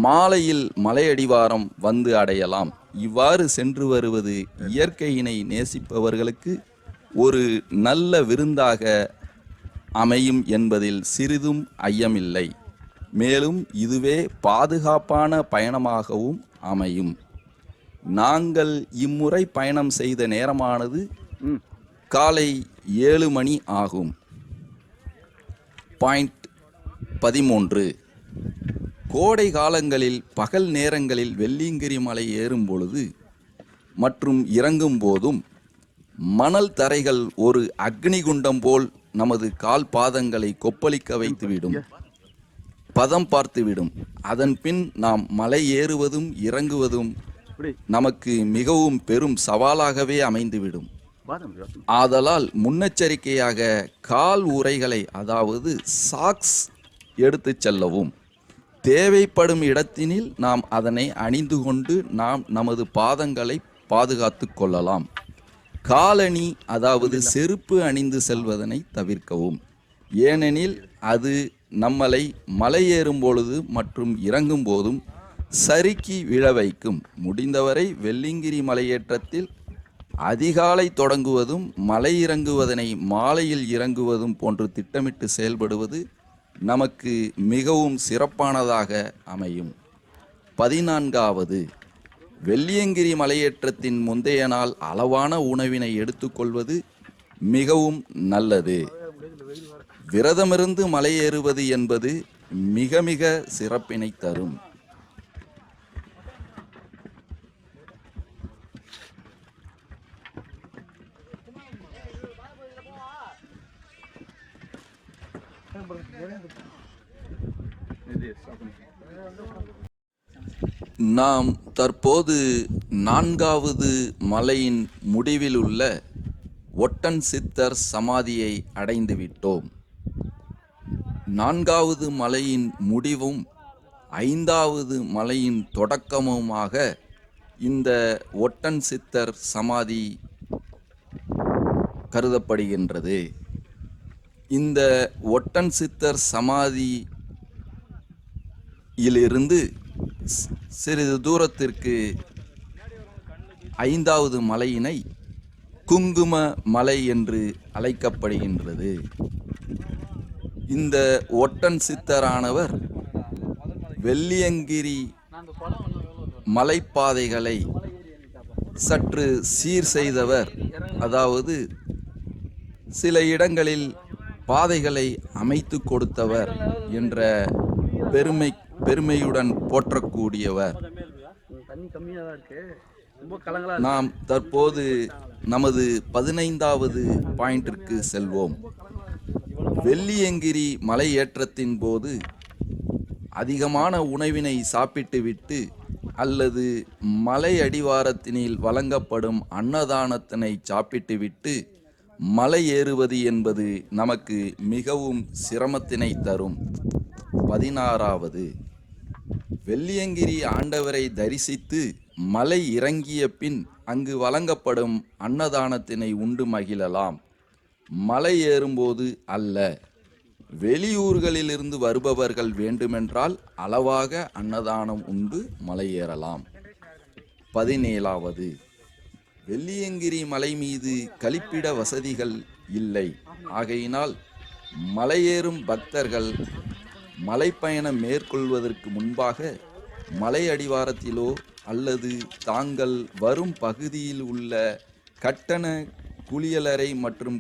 B: மாலையில் மலையடிவாரம் வந்து அடையலாம். இவ்வாறு சென்று வருவது இயற்கையினை நேசிப்பவர்களுக்கு ஒரு நல்ல விருந்தாக அமையும் என்பதில் சிறிதும் ஐயமில்லை. மேலும் இதுவே பாதுகாப்பான பயணமாகவும் அமையும். நாங்கள் இம்முறை பயணம் செய்த நேரமானது காலை 7 மணி ஆகும். பாயிண்ட் 13. கோடை காலங்களில் பகல் நேரங்களில் வெள்ளியங்கிரி மலை ஏறும் பொழுது மற்றும் இறங்கும் போதும் மணல் தரைகள் ஒரு அக்னிகுண்டம் போல் நமது கால் பாதங்களை கொப்பளிக்க வைத்துவிடும், பதம் பார்த்துவிடும். அதன் பின் நாம் மலை ஏறுவதும் இறங்குவதும் நமக்கு மிகவும் பெரும் சவாலாகவே அமைந்துவிடும். ஆதலால் முன்னெச்சரிக்கையாக கால் உறைகளை, அதாவது சாக்ஸ் எடுத்து செல்லவும். தேவைப்படும் இடத்தினில் நாம் அதனை அணிந்து கொண்டு நாம் நமது பாதங்களை பாதுகாத்து கொள்ளலாம். காலணி, அதாவது செருப்பு அணிந்து செல்வதனை தவிர்க்கவும். ஏனெனில் அது நம்மளை மலையேறும் பொழுது மற்றும் இறங்கும் போதும் சறுக்கி விழ வைக்கும். முடிந்தவரை வெள்ளியங்கிரி மலையேற்றத்தில் அதிகாலை தொடங்குவதும் மலை இறங்குவதனை மாலையில் இறங்குவதும் போன்று திட்டமிட்டு செயல்படுவது நமக்கு மிகவும் சிறப்பானதாக அமையும். 14வது, வெள்ளியங்கிரி மலையேற்றத்தின் முந்தைய நாள் அளவான உணவினை எடுத்துக்கொள்வது மிகவும் நல்லது. விரதமிருந்து மலையேறுவது என்பது மிக மிக சிறப்பினை தரும். நாம் தற்போது 4வது மலையின் முடிவில் உள்ள ஒட்டன் சித்தர் சமாதியை அடைந்து விட்டோம். 4வது மலையின் முடிவும் 5வது மலையின் தொடக்கமுமாக இந்த ஒட்டன் சித்தர் சமாதி கருதப்படுகின்றது. இந்த ஒட்டன் சித்தர் சமாதியிலிருந்து சிறிது தூரத்திற்கு 5வது மலையினை குங்கும மலை என்று அழைக்கப்படுகின்றது. இந்த ஒட்டன் சித்தரானவர் வெள்ளியங்கிரி மலைப்பாதைகளை சற்று சீர் செய்தவர். அதாவது சில இடங்களில் பாதைகளை அமைத்து கொடுத்தவர் என்ற பெருமையுடன் போற்றக்கூடியவர். நாம் தற்போது நமது 15வது பாயிண்டிற்கு செல்வோம். வெள்ளியங்கிரி மலை ஏற்றத்தின் போது அதிகமான உணவினை சாப்பிட்டுவிட்டு அல்லது மலை அடிவாரத்தினில் வழங்கப்படும் அன்னதானத்தினை சாப்பிட்டுவிட்டு மலை ஏறுவது என்பது நமக்கு மிகவும் சிரமத்தினை தரும். 16வது, வெள்ளியங்கிரி ஆண்டவரை தரிசித்து மலை இறங்கிய பின் அங்கு வழங்கப்படும் அன்னதானத்தினை உண்டு மகிழலாம். மலை ஏறும்போது அல்ல. வெளியூர்களிலிருந்து வருபவர்கள் வேண்டுமென்றால் அளவாக அன்னதானம் உண்டு மலை ஏறலாம். 17வது, வெள்ளியங்கிரி மலை மீது கழிப்பிட வசதிகள் இல்லை. ஆகையினால் மலையேறும் பக்தர்கள் மலைப்பயணம் மேற்கொள்வதற்கு முன்பாக மலை அடிவாரத்திலோ அல்லது தாங்கள் வரும் பகுதியில் உள்ள கட்டண குளியலறை மற்றும்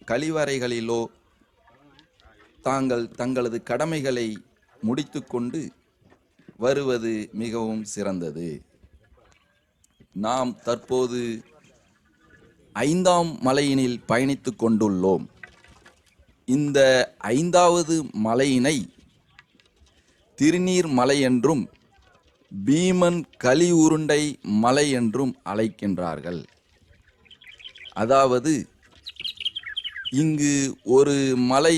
B: கழிவறைகளிலோ தங்களது கடமைகளை முடித்துக்கொண்டு வருவது மிகவும் சிறந்தது. நாம் தற்போது 5ஆம் மலையினில் பயணித்து கொண்டுள்ளோம். இந்த 5வது மலையினை திருநீர் மலை என்றும் பீமன் களி உருண்டை மலை என்றும் அழைக்கின்றார்கள். அதாவது இங்கு ஒரு மலை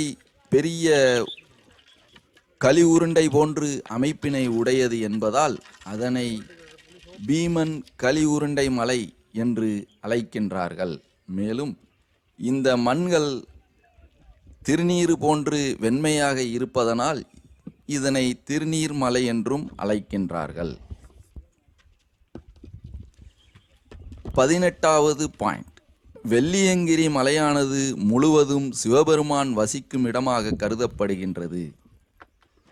B: பெரிய களி உருண்டை போன்று அமைப்பினை உடையது என்பதால் அதனை பீமன் களி உருண்டை மலை என்று அழைக்கின்றார்கள். மேலும் இந்த மண்கள் திருநீறு போன்று வெண்மையாக இருப்பதனால் இதனை திருநீர் மலை என்றும் அழைக்கின்றார்கள். 18வது பாயிண்ட், வெள்ளியங்கிரி மலையானது முழுவதும் சிவபெருமான் வசிக்கும் இடமாக கருதப்படுகின்றது.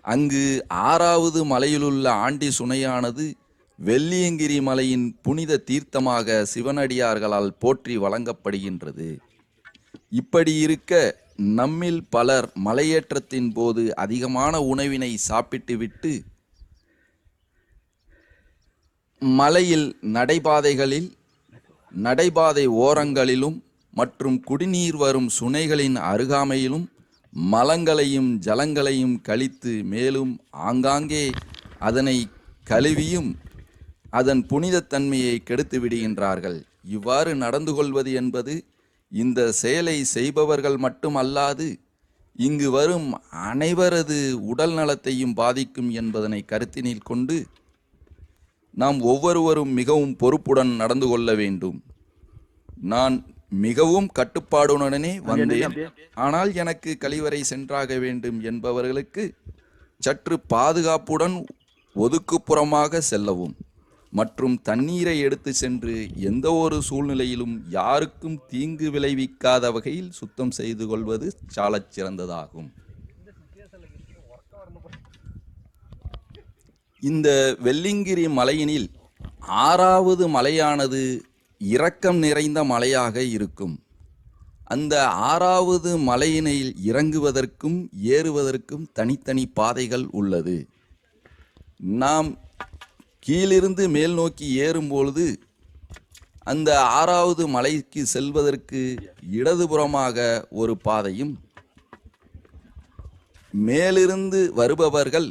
B: அங்கு 6வது மலையிலுள்ள ஆண்டி சுனையானது வெள்ளியங்கிரி மலையின் புனித தீர்த்தமாக சிவனடியார்களால் போற்றி வழங்கப்படுகின்றது. இப்படி இருக்க நம்மில் பலர் மலையேற்றத்தின் போது அதிகமான உணவினை சாப்பிட்டுவிட்டு மலையில் நடைபாதை ஓரங்களிலும் மற்றும் குடிநீர் வரும் சுனைகளின் அருகாமையிலும் மலங்களையும் ஜலங்களையும் கழித்து மேலும் ஆங்காங்கே அதனை கழுவியும் அதன் புனிதத்தன்மையை கெடுத்து விடுகின்றார்கள். இவ்வாறு நடந்து கொள்வது என்பது இந்த செயலை செய்பவர்கள் மட்டுமல்லாது இங்கு வரும் அனைவரது உடல் நலத்தையும் பாதிக்கும் என்பதனை கருத்தினில் கொண்டு நாம் ஒவ்வொருவரும் மிகவும் பொறுப்புடன் நடந்து கொள்ள வேண்டும். நான் மிகவும் கட்டுப்பாடுடனே வந்தேன், ஆனால் எனக்கு கழிவறை சென்றாக வேண்டும் என்பவர்களுக்கு சற்று பாதுகாப்புடன் ஒதுக்குப்புறமாக செல்லவும் மற்றும் தண்ணீரை எடுத்து சென்று எந்த ஒரு சூழ்நிலையிலும் யாருக்கும் தீங்கு விளைவிக்காத வகையில் சுத்தம் செய்து கொள்வது சாலச் சிறந்ததாகும். இந்த வெள்ளியங்கிரி மலையினில் 6வது மலையானது இரக்கம் நிறைந்த மலையாக இருக்கும். அந்த 6வது மலையினில் இறங்குவதற்கும் ஏறுவதற்கும் தனித்தனி பாதைகள் உள்ளது. நாம் கீழிருந்து மேல் நோக்கி ஏறும்பொழுது அந்த 6வது மலைக்கு செல்வதற்கு இடதுபுறமாக ஒரு பாதையும், மேலிருந்து வருபவர்கள்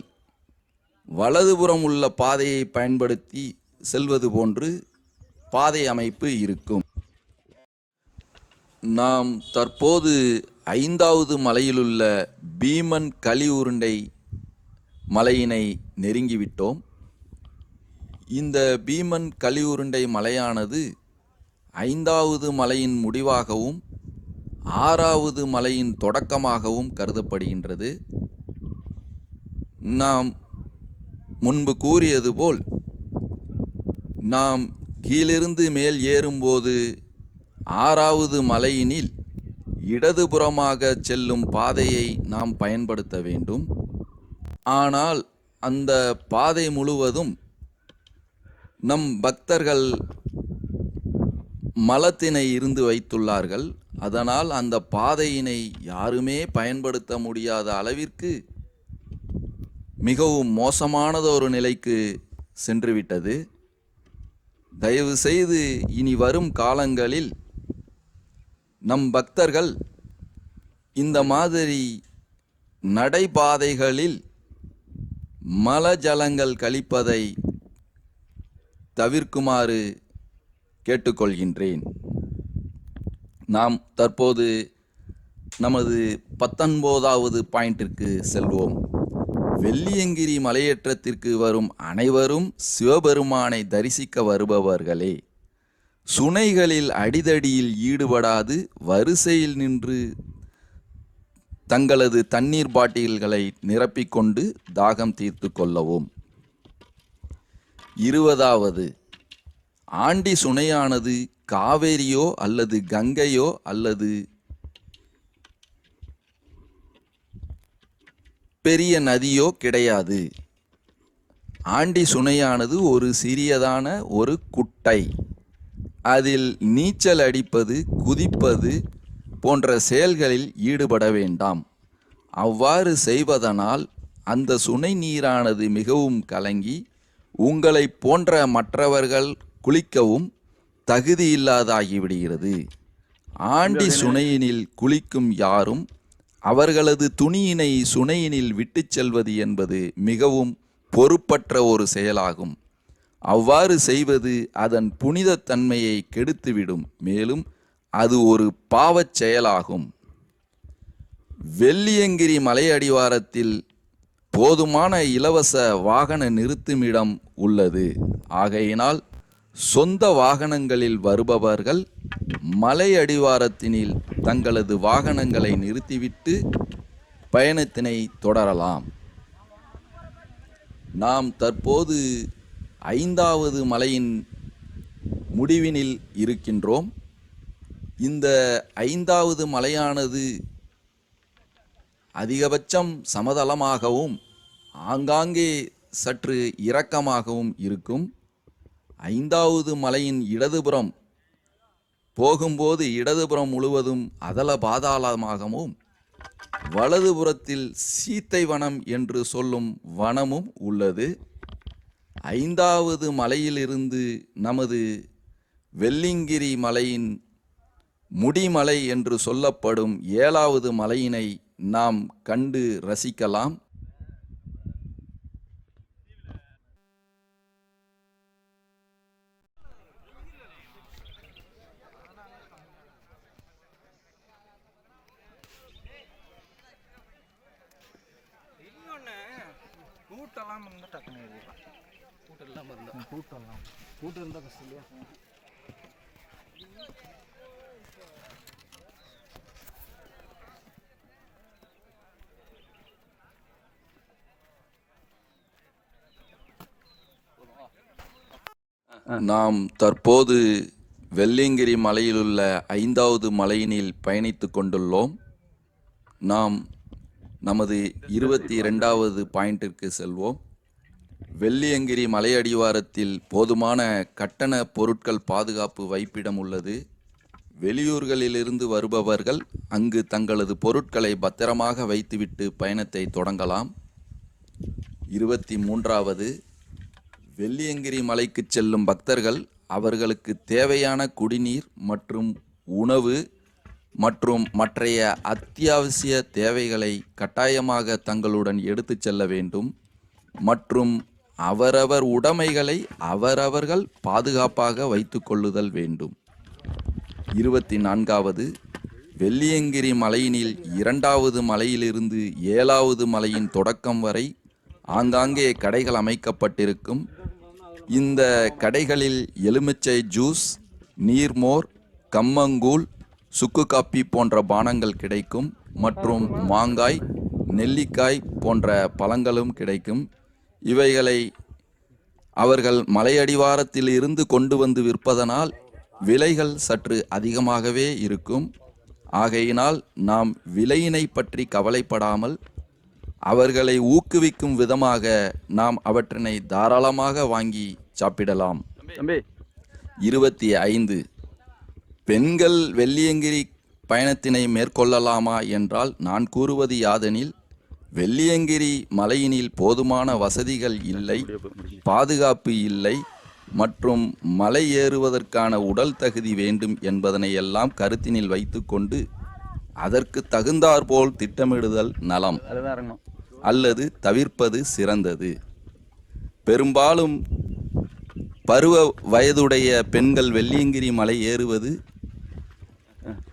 B: வலதுபுறம் உள்ள பாதையை பயன்படுத்தி செல்வது போன்று பாதை அமைப்பு இருக்கும். நாம் தற்போது 5வது மலையிலுள்ள பீமன் களி உருண்டை மலையினை நெருங்கிவிட்டோம். இந்த பீமன் களி உருண்டை மலையானது 5வது மலையின் முடிவாகவும் 6வது மலையின் தொடக்கமாகவும் கருதப்படுகின்றது. நாம் முன்பு கூறியது போல் நாம் கீழிருந்து மேல் ஏறும்போது 6வது மலையினில் இடதுபுறமாக செல்லும் பாதையை நாம் பயன்படுத்த வேண்டும். ஆனால் அந்த பாதை முழுவதும் நம் பக்தர்கள் மலத்தினை இருந்து வைத்துள்ளார்கள். அதனால் அந்த பாதையினை யாருமே பயன்படுத்த முடியாத அளவிற்கு மிகவும் மோசமானதொரு நிலைக்கு சென்றுவிட்டது. தயவு செய்து இனி வரும் காலங்களில் நம் பக்தர்கள் இந்த மாதிரி நடைபாதைகளில் மலஜலங்கள் கழிப்பதை தவிர்க்குமாறு கேட்டுக்கொள்கின்றேன். நாம் தற்போது நமது 19வது பாயிண்டிற்கு செல்வோம். வெள்ளியங்கிரி மலையேற்றத்திற்கு வரும் அனைவரும் சிவபெருமானை தரிசிக்க வருபவர்களே. சுனைகளில் அடிதடியில் ஈடுபடாது வரிசையில் நின்று தங்களது தண்ணீர் பாட்டில்களை நிரப்பிக்கொண்டு தாகம் தீர்த்து கொள்ளவும். 20வது, ஆண்டி சுனையானது காவேரியோ அல்லது கங்கையோ அல்லது பெரிய நதியோ கிடையாது. ஆண்டி சுனையானது ஒரு சிறியதான ஒரு குட்டை. அதில் நீச்சல் அடிப்பது, குதிப்பது போன்ற செயல்களில் ஈடுபட வேண்டாம். அவ்வாறு செய்வதனால் அந்த சுனை நீரானது மிகவும் கலங்கி உங்களைப் போன்ற மற்றவர்கள் குளிக்கவும் தகுதியில்லாதாகிவிடுகிறது. ஆண்டி சுனையினில் குளிக்கும் யாரும் அவர்களது துணியினை சுனையினில் விட்டு செல்வது என்பது மிகவும் பொறுப்பற்ற ஒரு செயலாகும். அவ்வாறு செய்வது அதன் புனித தன்மையை கெடுத்துவிடும். மேலும் அது ஒரு பாவச் செயலாகும். வெள்ளியங்கிரி மலையடிவாரத்தில் போதுமான இலவச வாகன நிறுத்துமிடம் உள்ளது. ஆகையினால் சொந்த வாகனங்களில் வருபவர்கள் மலை அடிவாரத்தினில் தங்களது வாகனங்களை நிறுத்திவிட்டு பயணத்தினை தொடரலாம். நாம் தற்போது 5வது மலையின் முடிவினில் இருக்கின்றோம். இந்த 5வது மலையானது அதிகபட்சம் சமதளமாகவும் ஆங்காங்கே சற்று இறக்கமாகவும் இருக்கும். 5வது மலையின் இடதுபுறம் போகும்போது இடதுபுறம் முழுவதும் அதல பாதாளமாகவும் வலதுபுறத்தில் சீத்தை வனம் என்று சொல்லும் வனமும் உள்ளது. 5வது மலையிலிருந்து நமது வெள்ளியங்கிரி மலையின் முடிமலை என்று சொல்லப்படும் 7வது மலையினை நாம் கண்டு ரசிக்கலாம்.
D: கூட்டம் இருந்தால் கஷ்டம் இல்லையா?
B: நாம் தற்போது வெள்ளியங்கிரி மலையிலுள்ள 5வது மலையினில் பயணித்து கொண்டுள்ளோம். நாம் நமது 22வது பாயிண்டிற்கு செல்வோம். வெள்ளியங்கிரி மலையடிவாரத்தில் போதுமான கட்டண பொருட்கள் பாதுகாப்பு வைப்பிடம் உள்ளது. வெளியூர்களிலிருந்து வருபவர்கள் அங்கு தங்களது பொருட்களை பத்திரமாக வைத்துவிட்டு பயணத்தை தொடங்கலாம். 23வது, வெள்ளியங்கிரி மலைக்கு செல்லும் பக்தர்கள் அவர்களுக்கு தேவையான குடிநீர் மற்றும் உணவு மற்றும் மற்றைய அத்தியாவசிய தேவைகளை கட்டாயமாக தங்களுடன் எடுத்து செல்ல வேண்டும். மற்றும் அவரவர் உடைமைகளை அவரவர்கள் பாதுகாப்பாக வைத்து கொள்ளுதல் வேண்டும். 24வது, வெள்ளியங்கிரி மலையினில் 2வது மலையிலிருந்து 7வது மலையின் தொடக்கம் வரை ஆங்காங்கே கடைகள் அமைக்கப்பட்டிருக்கும். இந்த கடைகளில் எலுமிச்சை ஜூஸ், நீர்மோர், கம்மங்கூழ், சுக்கு காப்பி போன்ற பானங்கள் கிடைக்கும். மற்றும் மாங்காய், நெல்லிக்காய் போன்ற பழங்களும் கிடைக்கும். இவைகளை அவர்கள் மலையடிவாரத்தில் இருந்து கொண்டு வந்து விற்பதனால் விலைகள் சற்று அதிகமாகவே இருக்கும். ஆகையினால் நாம் விலையினை பற்றி கவலைப்படாமல் அவர்களை ஊக்குவிக்கும் விதமாக நாம் அவற்றினை தாராளமாக வாங்கி சாப்பிடலாம். 25, பெண்கள் வெள்ளியங்கிரி பயணத்தினை மேற்கொள்ளலாமா என்றால் நான் கூறுவது யாதெனில், வெள்ளியங்கிரி மலையினில் போதுமான வசதிகள் இல்லை, பாதுகாப்பு இல்லை மற்றும் மலை ஏறுவதற்கான உடல் தகுதி வேண்டும் என்பதனை எல்லாம் கருத்தினில் வைத்துக்கொண்டு அதற்கு தகுந்தாற்போல் திட்டமிடுதல் நலம் அல்லது தவிர்ப்பது சிறந்தது. பெரும்பாலும் பருவ வயதுடைய பெண்கள் வெள்ளியங்கிரி மலை ஏறுவது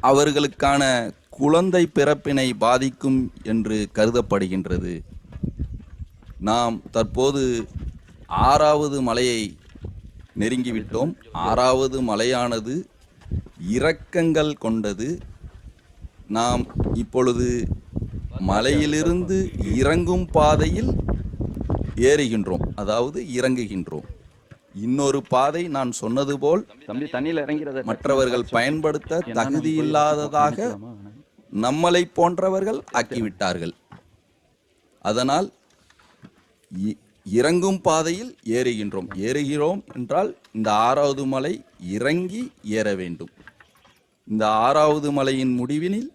B: அவர்களுக்கான குழந்தை பிறப்பினை பாதிக்கும் என்று கருதப்படுகின்றது. நாம் தற்போது 6வது மலையை நெருங்கிவிட்டோம். 6வது மலையானது இறக்கங்கள் கொண்டது. நாம் இப்பொழுது மலையிலிருந்து இறங்கும் பாதையில் ஏறுகின்றோம், அதாவது இறங்குகின்றோம். இன்னொரு பாதை நான் சொன்னது போல்
C: தம்பி தண்ணியில் இறங்கிறத
B: மற்றவர்கள் பயன்படுத்த தகுதியில்லாததாக நம்மளை போன்றவர்கள் ஆக்கிவிட்டார்கள். அதனால் இறங்கும் பாதையில் ஏறுகிறோம் என்றால் இந்த 6வது மலை இறங்கி ஏற வேண்டும். இந்த 6வது மலையின் முடிவினில்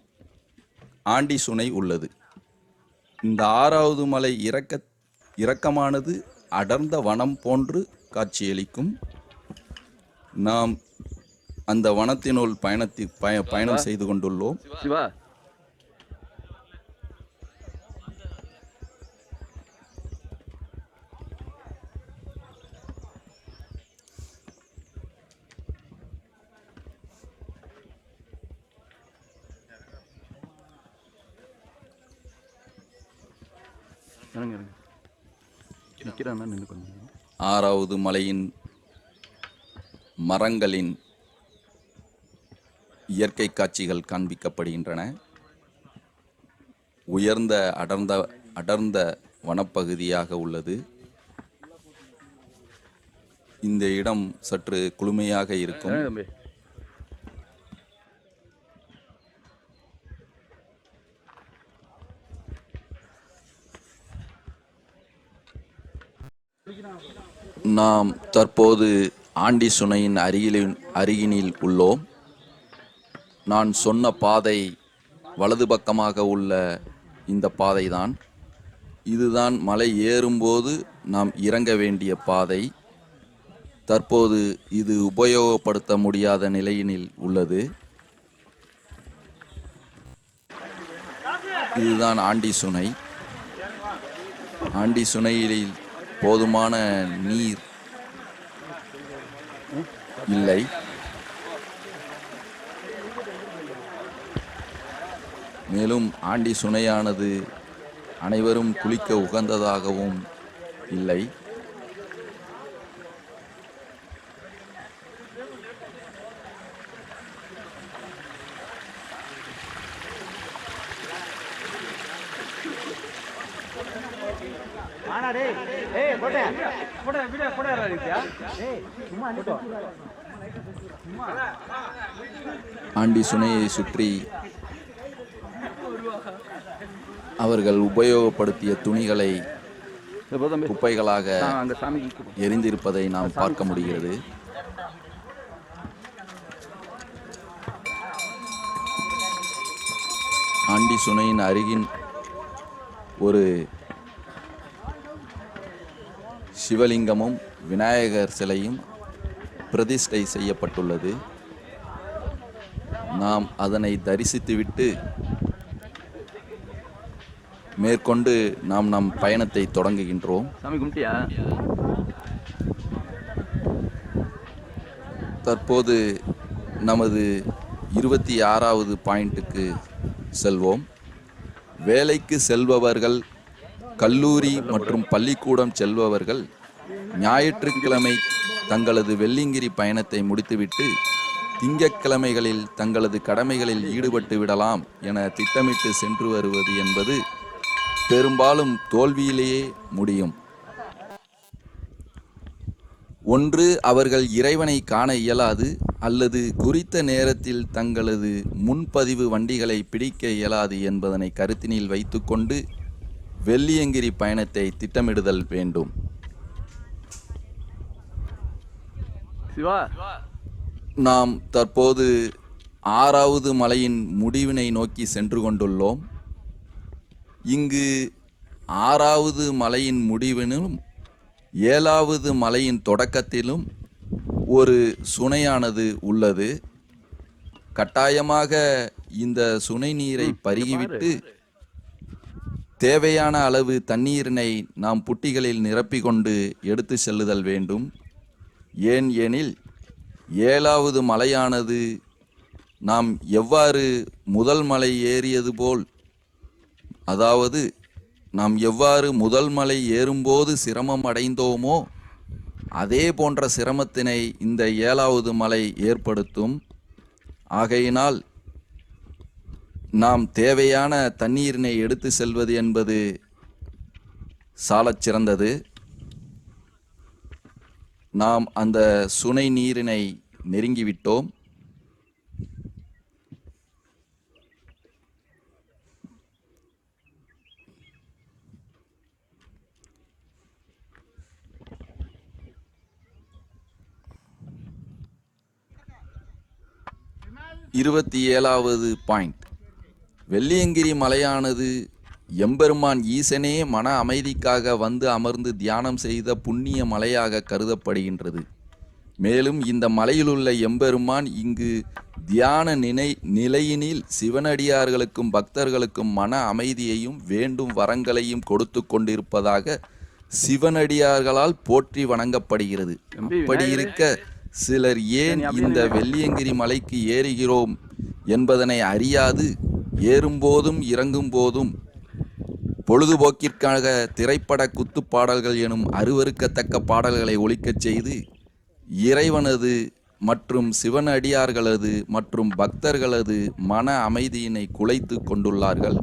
B: ஆண்டி சுனை உள்ளது. இந்த 6வது மலை இறக்கமானது அடர்ந்த வனம் போன்று காட்சியளிக்கும். நாம் அந்த வனத்தினுள் பயணம் செய்து கொண்டுள்ளோம்.
C: சிவா இறங்க இறங்க நிற்கிறான்னா நின்று கொஞ்சம்.
B: 6வது மலையின் மரங்களின் இயற்கை காட்சிகள் காண்பிக்கப்படுகின்றன. உயர்ந்த அடர்ந்த வனப்பகுதியாக உள்ளது. இந்த இடம் சற்று குளுமையாக இருக்கும்.
C: தம்பி
B: நாம் தற்போது ஆண்டி சுனையின் அருகினில் உள்ளோம். நான் சொன்ன பாதை வலது பக்கமாக உள்ள இந்த பாதைதான். இதுதான் மலை ஏறும்போது நாம் இறங்க வேண்டிய பாதை. தற்போது இது உபயோகப்படுத்த முடியாத நிலையினில் உள்ளது. இதுதான் ஆண்டி சுனை. ஆண்டி சுனையில் போதுமான நீர் இல்லை. மேலும் ஆண்டி சுனையானது அனைவரும் குளிக்க உகந்ததாகவும் இல்லை. ஆண்டி சுனையை சுற்றி அவர்கள் உபயோகப்படுத்திய துணிகளை குப்பைகளாக
C: அங்கே சாமிக்கு
B: எரிந்திருப்பதை நாம் பார்க்க முடிகிறது. ஆண்டி சுனையின் அருகின் ஒரு சிவலிங்கமும் விநாயகர் சிலையும் பிரதிஷ்டை செய்யப்பட்டுள்ளது. நாம் அதனை தரிசித்துவிட்டு மேற்கொண்டு நாம் நம் பயணத்தை தொடங்குகின்றோம்.
C: சாமி கும்பிட்டியா?
B: தற்போது நமது 26வது பாயிண்ட்டுக்கு செல்வோம். வேலைக்கு செல்பவர்கள், கல்லூரி மற்றும் பள்ளிக்கூடம் செல்பவர்கள் ஞாயிற்றுக்கிழமை தங்களது வெள்ளியங்கிரி பயணத்தை முடித்துவிட்டு திங்கட்கிழமைகளில் தங்களது கடமைகளில் ஈடுபட்டு விடலாம் என திட்டமிட்டு சென்று வருவது என்பது பெரும்பாலும் தோல்வியிலேயே முடியும். ஒன்று, அவர்கள் இறைவனை காண இயலாது, அல்லது குறித்த நேரத்தில் தங்களது முன்பதிவு வண்டிகளை பிடிக்க இயலாது என்பதனை கருத்தினில் வைத்துக்கொண்டு வெள்ளியங்கிரி பயணத்தை திட்டமிடுதல் வேண்டும்.
C: சிவா
B: நாம் தற்போது 6வது மலையின் முடிவினை நோக்கி சென்று கொண்டுள்ளோம். இங்கு 6வது மலையின் முடிவிலும் 7வது மலையின் தொடக்கத்திலும் ஒரு சுனையானது உள்ளது. கட்டாயமாக இந்த சுனை நீரை பருகிவிட்டு தேவையான அளவு தண்ணீரினை நாம் புட்டிகளில் நிரப்பிக்கொண்டு எடுத்து செல்லுதல் வேண்டும். ஏன் எனில் 7வது மலையானது நாம் எவ்வாறு முதல் மலை ஏறியது போல், அதாவது நாம் எவ்வாறு முதல் மலை ஏறும்போது சிரமம் அடைந்தோமோ அதே போன்ற சிரமத்தினை இந்த 7வது மலை ஏற்படுத்தும். ஆகையினால் நாம் தேவையான தண்ணீரினை எடுத்து செல்வது என்பது சாலச் சிறந்தது. நாம் அந்த சுனை நீரினை நெருங்கிவிட்டோம். இருபத்தி 7வது பாயிண்ட். வெள்ளியங்கிரி மலையானது எம்பெருமான் ஈசனே மன அமைதிக்காக வந்து அமர்ந்து தியானம் செய்த புண்ணிய மலையாக கருதப்படுகின்றது. மேலும் இந்த மலையிலுள்ள எம்பெருமான் இங்கு தியான நிலையினில் சிவனடியார்களுக்கும் பக்தர்களுக்கும் மன அமைதியையும் வேண்டும் வரங்களையும் கொடுத்து கொண்டிருப்பதாக சிவனடியார்களால் போற்றி வணங்கப்படுகிறது. அப்படி இருக்க சிலர் ஏன் இந்த வெள்ளியங்கிரி மலைக்கு ஏறுகிறோம் என்பதனை அறியாது ஏறும்போதும் இறங்கும் போதும் பொழுதுபோக்கிற்காக திரைப்பட குத்துப்பாடல்கள் எனும் அருவருக்கத்தக்க பாடல்களை ஒலிக்கச் செய்து இறைவனது மற்றும் சிவனடியார்களது மற்றும் பக்தர்களது மன அமைதியினை குலைத்து கொண்டுள்ளார்கள்.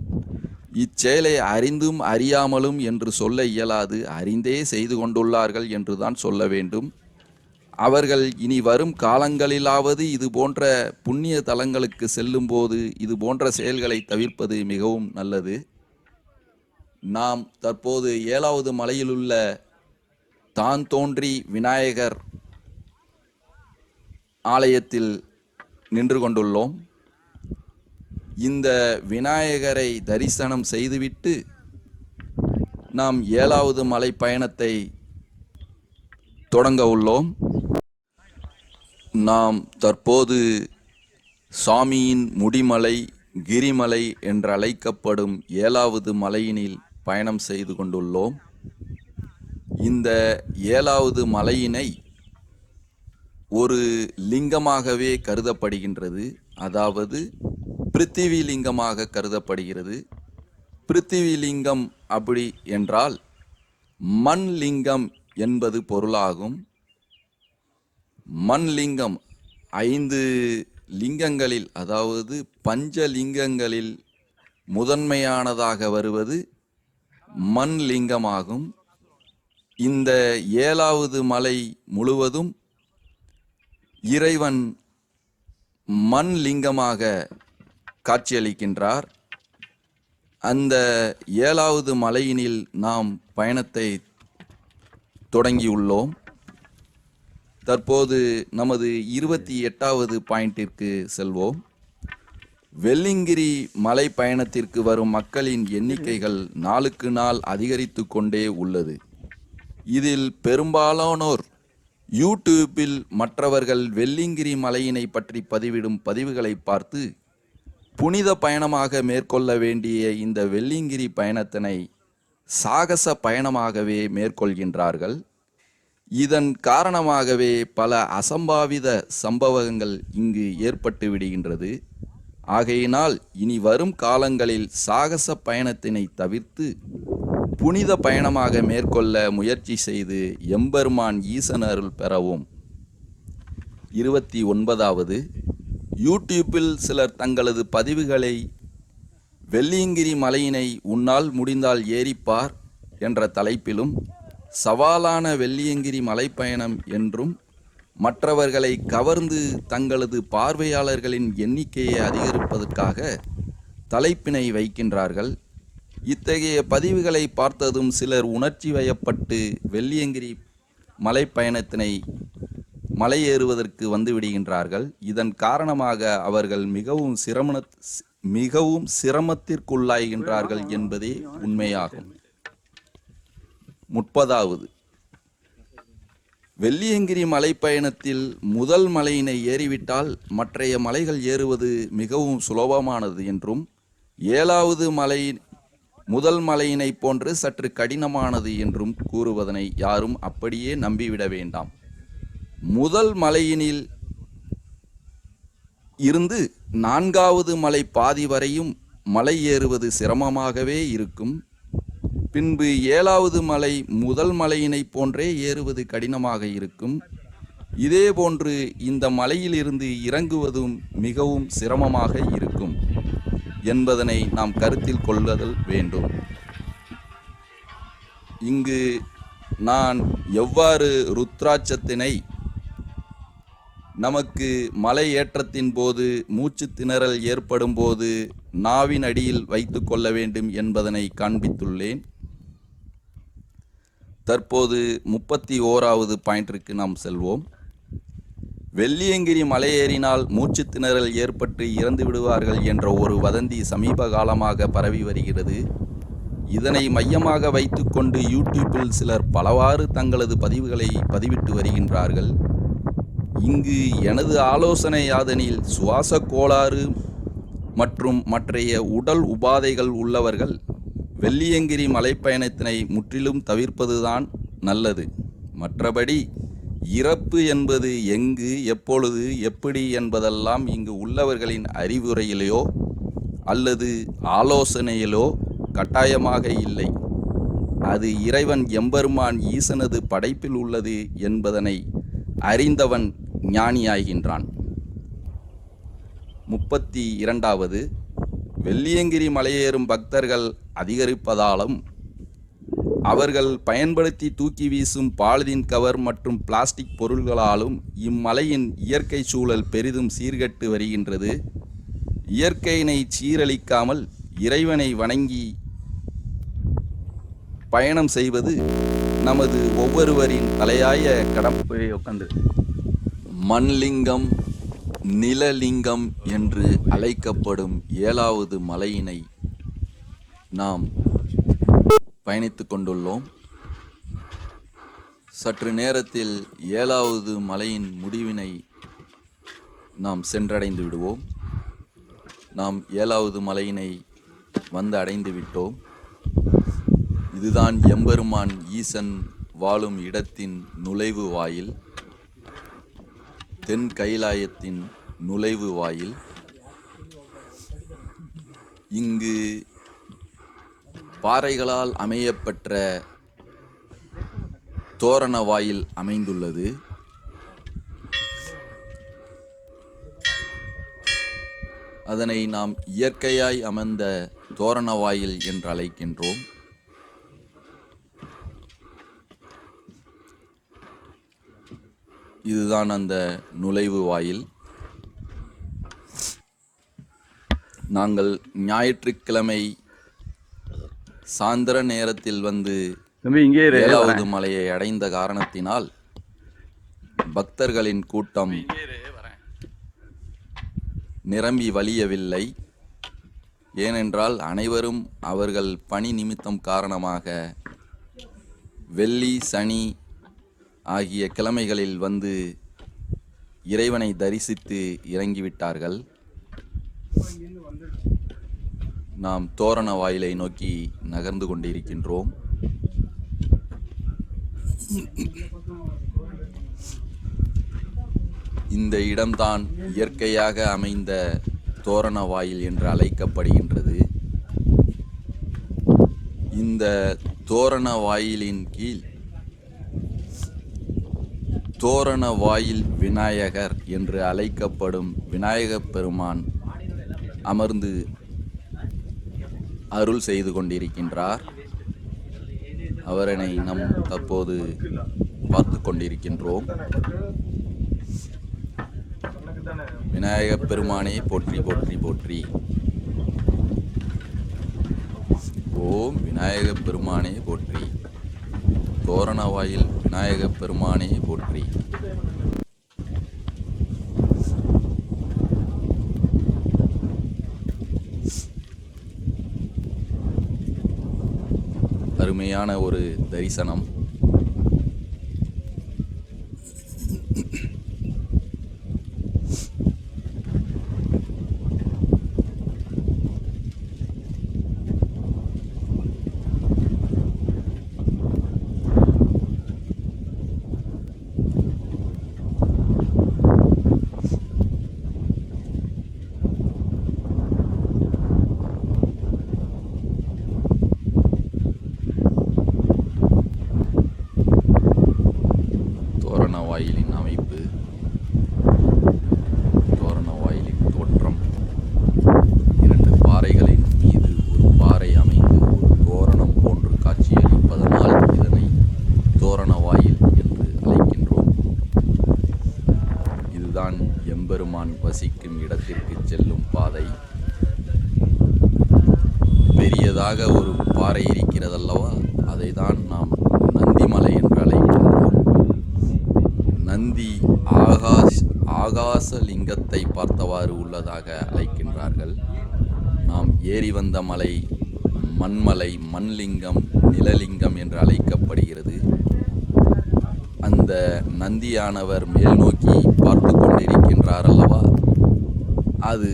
B: இச்செயலை அறிந்தும் அறியாமலும் என்று சொல்ல இயலாது, அறிந்தே செய்து கொண்டுள்ளார்கள் என்றுதான் சொல்ல வேண்டும். அவர்கள் இனி வரும் காலங்களிலாவது இது போன்ற புண்ணிய தலங்களுக்கு செல்லும்போது இது போன்ற செயல்களை தவிர்ப்பது மிகவும் நல்லது. நாம் தற்போது 7வது மலையிலுள்ள தான் தோன்றி விநாயகர் ஆலயத்தில் நின்று கொண்டுள்ளோம். இந்த விநாயகரை தரிசனம் செய்துவிட்டு நாம் 7வது மலை பயணத்தை தொடங்க உள்ளோம். நாம் தற்போது சாமியின் முடிமலை கிரிமலை என்று அழைக்கப்படும் 7வது மலையினில் பயணம் செய்து கொண்டுள்ளோம். இந்த 7வது மலையினை ஒரு லிங்கமாகவே கருதப்படுகின்றது. அதாவது பிருத்திவி லிங்கமாக கருதப்படுகிறது. பிருத்திவி லிங்கம் அப்படி என்றால் மண் லிங்கம் என்பது பொருளாகும். மண் லிங்கம் 5 லிங்கங்களில், அதாவது பஞ்சலிங்கங்களில் முதன்மையானதாக வருவது மண் லிங்கமாகும். இந்த 7வது மலை முழுவதும் இறைவன் மண் லிங்கமாக காட்சியளிக்கின்றார். அந்த 7வது மலையினில் நாம் பயணத்தை தொடங்கியுள்ளோம். தற்போது நமது 28வது பாயிண்டிற்கு செல்வோம். வெள்ளியங்கிரி மலை பயணத்திற்கு வரும் மக்களின் எண்ணிக்கைகள் நாளுக்கு நாள் அதிகரித்து கொண்டே உள்ளது. இதில் பெரும்பாலானோர் யூடியூப்பில் மற்றவர்கள் வெள்ளியங்கிரி மலையினை பற்றி பதிவிடும் பதிவுகளை பார்த்து புனித பயணமாக மேற்கொள்ள வேண்டிய இந்த வெள்ளியங்கிரி பயணத்தினை சாகச பயணமாகவே மேற்கொள்கின்றார்கள். இதன் காரணமாகவே பல அசம்பாவித சம்பவங்கள் இங்கு ஏற்பட்டு விடுகின்றது. ஆகையினால் இனி வரும் காலங்களில் சாகச பயணத்தினை தவிர்த்து புனித பயணமாக மேற்கொள்ள முயற்சி செய்து எம்பெருமான் ஈசன் அருள் பெறவும். 29வது, யூடியூப்பில் சிலர் தங்களது பதிவுகளை வெள்ளியங்கிரி மலையினை உன்னால் முடிந்தால் ஏறிப்பார் என்ற தலைப்பிலும், சவாலான வெள்ளியங்கிரி மலைப்பயணம் என்றும் மற்றவர்களை கவர்ந்து தங்களது பார்வையாளர்களின் எண்ணிக்கையை அதிகரிப்பதற்காக தலைப்பினை வைக்கின்றார்கள். இத்தகைய பதிவுகளை பார்த்ததும் சிலர் உணர்ச்சி வயப்பட்டு வெள்ளியங்கிரி மலைப்பயணத்தினை மலையேறுவதற்கு வந்துவிடுகின்றார்கள். இதன் காரணமாக அவர்கள் மிகவும் சிரமத்திற்குள்ளாகின்றார்கள் என்பதே உண்மையாகும். 30வது, வெள்ளியங்கிரி மலைப்பயணத்தில் முதல் மலையினை ஏறிவிட்டால் மற்றைய மலைகள் ஏறுவது மிகவும் சுலபமானது என்றும், 7வது மலை முதல் மலையினை போன்று சற்று கடினமானது என்றும் கூறுவதனை யாரும் அப்படியே நம்பிவிட வேண்டாம். முதல் மலையினில் இருந்து 4வது மலை பாதி வரையும் மலை ஏறுவது சிரமமாகவே இருக்கும். பின்பு 7வது மலை முதல் மலையினைப் போன்றே ஏறுவது கடினமாக இருக்கும். இதேபோன்று இந்த மலையிலிருந்து இறங்குவதும் மிகவும் சிரமமாக இருக்கும் என்பதனை நாம் கருத்தில் கொள்ளுதல் வேண்டும். இங்கு நான் எவ்வாறு ருத்ராட்சத்தினை நமக்கு மலை ஏற்றத்தின் போது மூச்சு திணறல் ஏற்படும் போது நாவின் அடியில் வைத்து கொள்ள வேண்டும் என்பதனை காண்பித்துள்ளேன். தற்போது 31வது பாயிண்டிற்கு நாம் செல்வோம். வெள்ளியங்கிரி மலையேறினால் மூச்சு திணறல் ஏற்பட்டு இறந்து விடுவார்கள் என்ற ஒரு வதந்தி சமீப காலமாக பரவி வருகிறது. இதனை மையமாக வைத்துக்கொண்டு யூடியூப்பில் சிலர் பலவாறு தங்களது பதிவுகளை பதிவிட்டு வருகின்றார்கள். இங்கு எனது ஆலோசனை யாதெனில் சுவாச கோளாறு மற்றும் மற்றைய உடல் உபாதைகள் உள்ளவர்கள் வெள்ளியங்கிரி மலைப்பயணத்தினை முற்றிலும் தவிர்ப்பதுதான் நல்லது. மற்றபடி இறப்பு என்பது எங்கு, எப்பொழுது, எப்படி என்பதெல்லாம் இங்கு உள்ளவர்களின் அறிவுரையிலோ அல்லது ஆலோசனையிலோ கட்டாயமாக இல்லை. அது இறைவன் எம்பெருமான் ஈசனது படைப்பில் உள்ளது என்பதனை அறிந்தவன் ஞானியாகின்றான். 32வது வெள்ளியங்கிரி மலையேறும் பக்தர்கள் அதிகரிப்பதாலும் அவர்கள் பயன்படுத்தி தூக்கி வீசும் பாலிதீன் கவர் மற்றும் பிளாஸ்டிக் பொருள்களாலும் இம்மலையின் இயற்கை சூழல் பெரிதும் சீர்கெட்டு வருகின்றது. இயற்கையினை சீரழிக்காமல் இறைவனை வணங்கி பயணம் செய்வது நமது ஒவ்வொருவரின் தலையாய கடமை.
C: போய் உட்காந்து
B: மண்லிங்கம், நிலலிங்கம் என்று அழைக்கப்படும் 7வது மலையினை நாம் பயணித்து கொண்டுள்ளோம். சற்று நேரத்தில் 7வது மலையின் முடிவினை நாம் சென்றடைந்து விடுவோம். நாம் 7வது மலையினை வந்து அடைந்து விட்டோம். இதுதான் எம்பெருமான் ஈசன் வாழும் இடத்தின் நுழைவு வாயில், தென் கைலாயத்தின் நுழைவு வாயில். இங்கு பாறைகளால் அமையப்பெற்ற தோரண வாயில் அமைந்துள்ளது. அதனை நாம் இயற்கையாய் அமைந்த தோரண வாயில் என்று அழைக்கின்றோம். இதுதான் அந்த நுழைவு வாயில். நாங்கள் ஞாயிற்றுக்கிழமை சாயந்தர நேரத்தில் வந்து
C: தம்பி இங்கே
B: 7வது மலையை அடைந்த காரணத்தினால் பக்தர்களின் கூட்டம் நிரம்பி வழியவில்லை. ஏனென்றால் அனைவரும் அவர்கள் பணி நிமித்தம் காரணமாக வெள்ளி, சனி ஆகிய கிழமைகளில் வந்து இறைவனை தரிசித்து இறங்கிவிட்டார்கள். நாம் தோரண வாயிலை நோக்கி நகர்ந்து கொண்டிருக்கின்றோம். இந்த இடம்தான் இயற்கையாக அமைந்த தோரண வாயில் என்று அழைக்கப்படுகின்றது. இந்த தோரண வாயிலின் கீழ் தோரண வாயில் விநாயகர் என்று அழைக்கப்படும் விநாயகப் பெருமான் அமர்ந்து அருள் செய்து கொண்டிருக்கின்றார். அவரனை நாம் தற்போது பார்த்து கொண்டிருக்கின்றோம். விநாயகப் பெருமானே போற்றி போற்றி போற்றி. ஓம் விநாயகப் பெருமானே போற்றி. தோரண வாயில் விநாயகப் பெருமானே போற்றி. அருமையான ஒரு தரிசனம். அதனால் இதனை தோரண வாயில் என்று அழைக்கின்றோம். இதுதான் எம்பெருமான் வசிக்கும் இடத்திற்கு செல்லும் பாதை. பெரியதாக ஒரு பாறை இருக்கிறதல்லவா, அதை தான் நாம் நந்திமலை என்று அழைக்கின்றோம். நந்தி ஆகாச லிங்கத்தை பார்த்தவாறு உள்ளதாக அழைக்கின்றார்கள். நாம் ஏறி வந்த மலை மண்மலை, மண்லிங்கம், நிலலிங்கம் என்று அழைக்கப்படுகிறது. அந்த நந்தியானவர் மேல் நோக்கி பார்த்து கொண்டிருக்கின்றார் அல்லவா, அது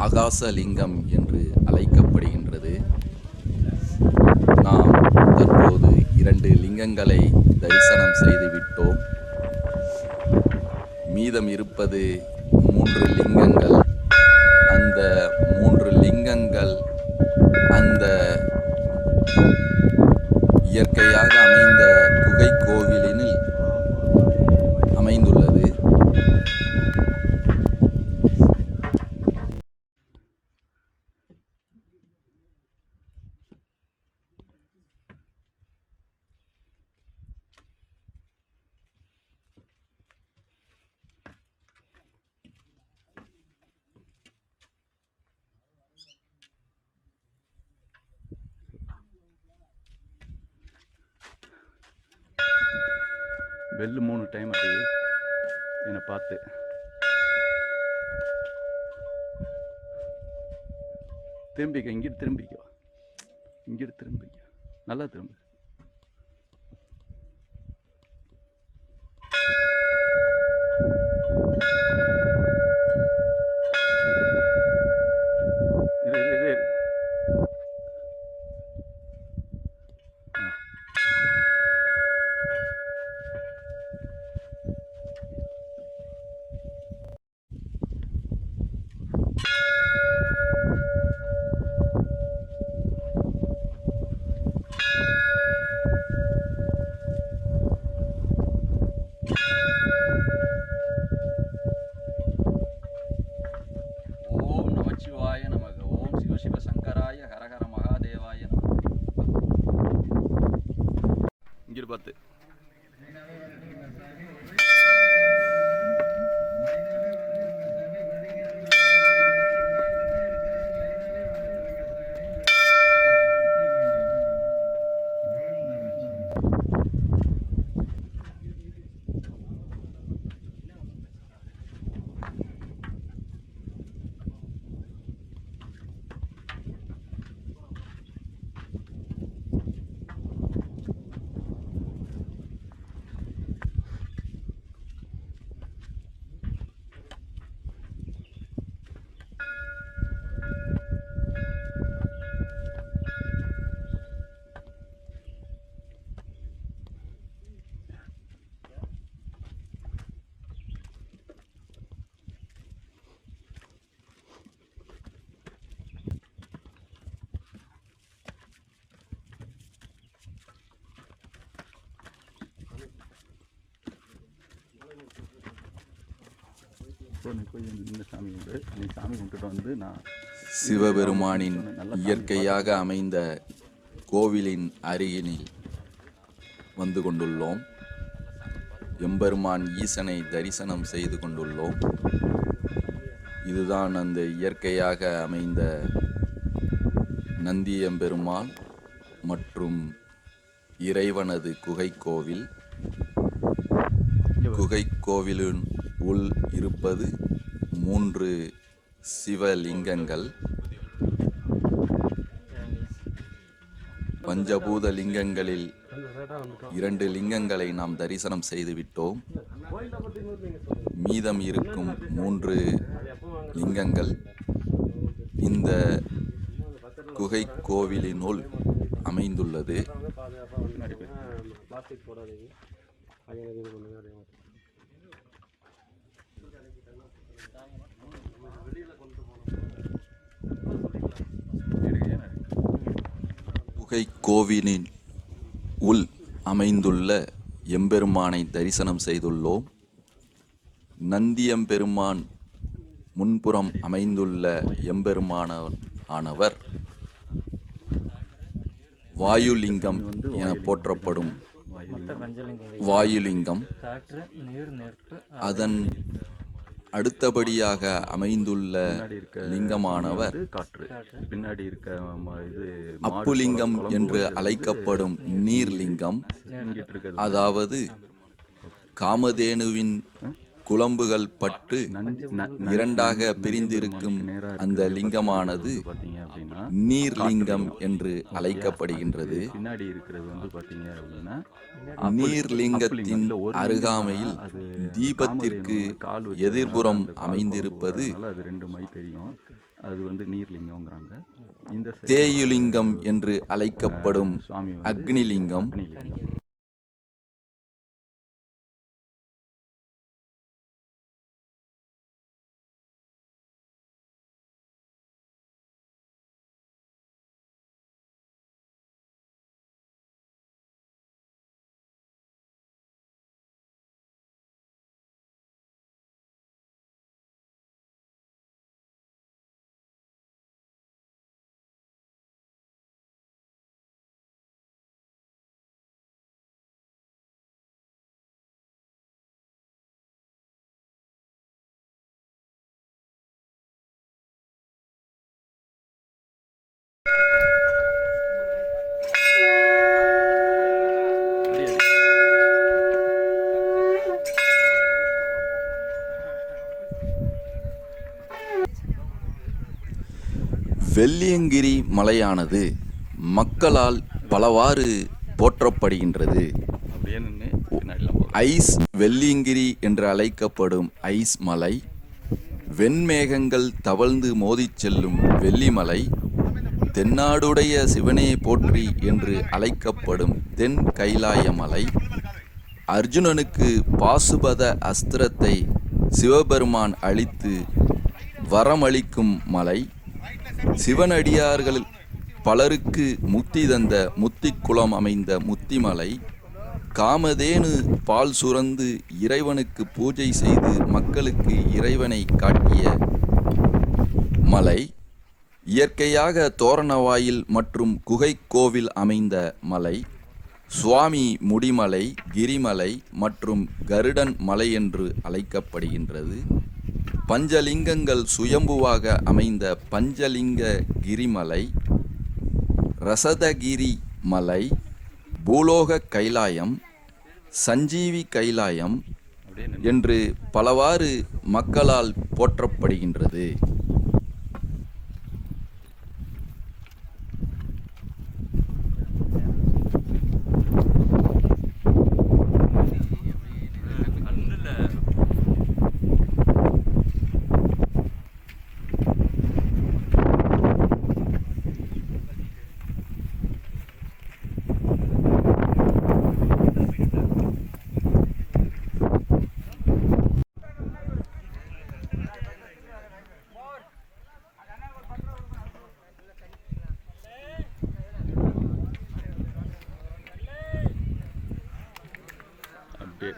B: ஆகாசலிங்கம் என்று அழைக்கப்படுகின்றது. நாம் தற்போது 2 லிங்கங்களை தரிசனம் செய்துவிட்டோம். மீதம் இருப்பது 3 லிங்கங்கள். அந்த 3 லிங்கங்கள் அந்த இயற்கையாக அமைந்த குகை கோவிலினில் அமைந்துள்ளது.
C: பெல்லு 3 டைம் அடி என்னை பார்த்து. திரும்பிக்க, இங்கிட்டு திரும்பிக்கோ, இங்கிட்டு திரும்பிக்க, நல்லா திரும்பு. இரு.
B: ஓம் நமச்சிவாய நமக. ஓம் சிவசிவ சங்கராய ஹரஹர மகாதேவாய நமக.
C: இங்கிட்டு பார்த்து. இந்த சாமி உண்டு. நீ சாமி கும்பிட்டுட்டு வந்து நான்
B: சிவபெருமானின் இயற்கையாக அமைந்த கோவிலின் அருகினில் வந்து கொண்டுள்ளோம். எம்பெருமான் ஈசனை தரிசனம் செய்து கொண்டுள்ளோம். இதுதான் அந்த இயற்கையாக அமைந்த நந்தி எம்பெருமான் மற்றும் இறைவனது குகை கோவில். குகை கோவிலின் உள் இருப்பது 3 சிவலிங்கங்கள். பஞ்சபூத லிங்கங்களில் 2 லிங்கங்களை நாம் தரிசனம் செய்துவிட்டோம். மீதம் இருக்கும் 3 லிங்கங்கள் இந்த குகை கோவிலினுள் அமைந்துள்ளது. குகை கோவிலின் உள் அமைந்துள்ள எம்பெருமானை தரிசனம் செய்துள்ளோம். நந்தியம்பெருமான் முன்புறம் அமைந்துள்ள எம்பெருமானவர் வாயுலிங்கம் என போற்றப்படும் வாயுலிங்கம்
D: காற்று நீர் நெருப்பு
B: அதன் அடுத்தபடியாக அமைந்துள்ள
C: முன்னாடி இருக்க
B: லிங்கமானவர்
C: காற்று, பின்னாடி இருக்க இது
B: அப்புலிங்கம் என்று அழைக்கப்படும் நீர்லிங்கம்.
C: இங்கிட்டு இருக்கிறது
B: அதாவது காமதேனுவின் குளம்புகள் பட்டு இரண்டாக பிரிந்திருக்கும் அந்த லிங்கமானது
C: பார்த்தீங்க அப்படின்னா
B: நீர்லிங்கம் என்று அழைக்கப்படுகின்றது.
C: பின்னாடி இருக்கிறது வந்து பார்த்தீங்க அப்படின்னா
B: நீர்லிங்கத்தின் அருகாமையில் தீபத்திற்கு எதிர்புறம் அமைந்திருப்பது
C: அதனால அது 2 மை தெரியும். அது வந்து நீர்லிங்கம்ங்கிறாங்க. இந்த side
B: தேயுலிங்கம் என்று அழைக்கப்படும்
C: சுவாமி வந்து
B: அக்னிலிங்கம்.
C: அக்னிலிங்கம்.
B: வெள்ளியங்கிரி மலையானது மக்களால் பலவாறு போற்றப்படுகின்றது.
C: அப்படியே நின்று பின்னாடிலாம் போகும்.
B: ஐஸ் வெள்ளியங்கிரி என்று அழைக்கப்படும் ஐஸ் மலை, வெண்மேகங்கள் தவழ்ந்து மோதிச் செல்லும் வெள்ளிமலை, தென்னாடுடைய சிவனே போற்றி என்று அழைக்கப்படும் தென் கைலாய மலை, அர்ஜுனனுக்கு பாசுபத அஸ்திரத்தை சிவபெருமான் அளித்து வரமளிக்கும் மலை, சிவனடியார்கள் பலருக்கு முக்தி தந்த முத்திக்குளம் அமைந்த முத்திமலை, காமதேனு பால் சுரந்து இறைவனுக்கு பூஜை செய்து மக்களுக்கு இறைவனை காட்டிய மலை, இயற்கையாக தோரணவாயில் மற்றும் குகை கோவில் அமைந்த மலை, சுவாமி முடிமலை, கிரிமலை மற்றும் கருடன் மலை என்று அழைக்கப்படுகின்றது. பஞ்சலிங்கங்கள் சுயம்புவாக அமைந்த பஞ்சலிங்க கிரிமலை, ரசதகிரி மலை, பூலோக கைலாயம், சஞ்சீவி கைலாயம் என்று பலவாறு மக்களால் போற்றப்படுகின்றது.
C: அப்படியே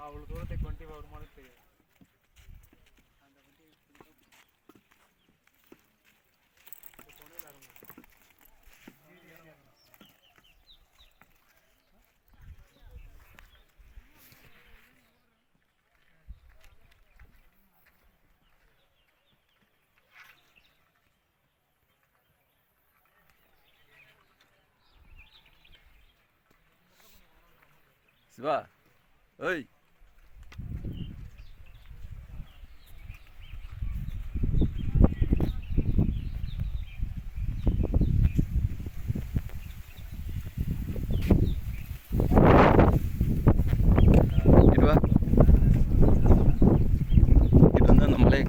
D: அவ்வளோ தூரத்தை கொண்டு வருமானு தெரியும்.
C: சிவா, ஏய் இங்க வா.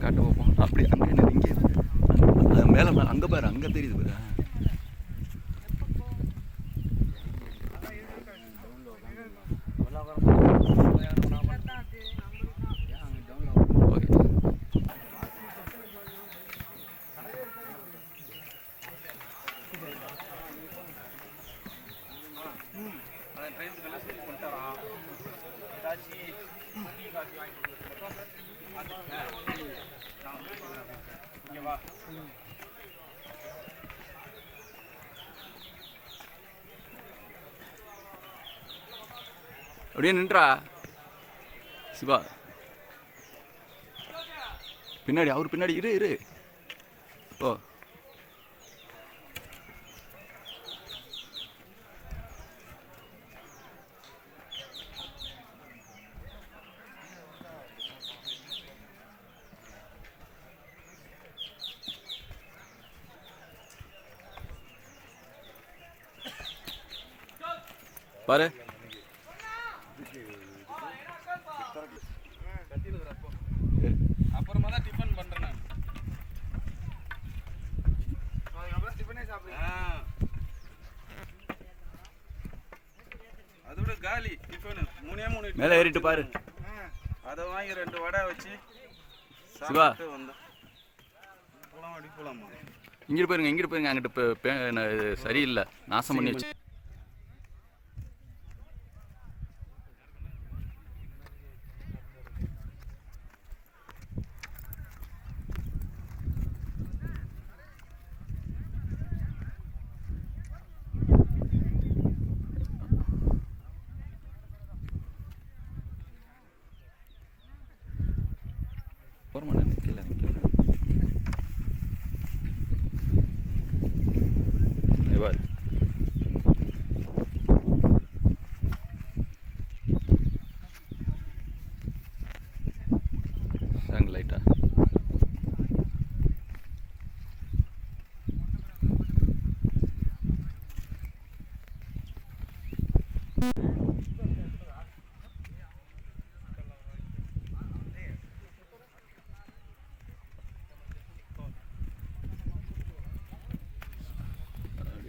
B: காட்ட பார்ப்போம். அப்படி அங்கே என்ன இங்கே அது மேலே அங்கே பாரு, அங்கே தெரியுது பாரு. ஓகே அப்படியே நின்றா சிவா. பின்னாடி அவர் பின்னாடி இரு ஓ பாரு.
E: அப்புறமா தான் டிஃபன் பண்றேன் நான். அதுக்கப்புறம் டிஃபனே சாப்பிடுறேன். அதோட காலி டிஃபன் 3
B: மேலே ஏறிட்டு பாரு.
E: அதை வாங்கி 2 வடை வச்சு
B: சிவா
E: சாப்பிட்டு வந்தோம். போலாம் அடி போலாமா?
B: இங்கிட்டு போயிருங்க அங்கிட்டு சரியில்லை, நாசம் பண்ணி வச்சு. லைட்டா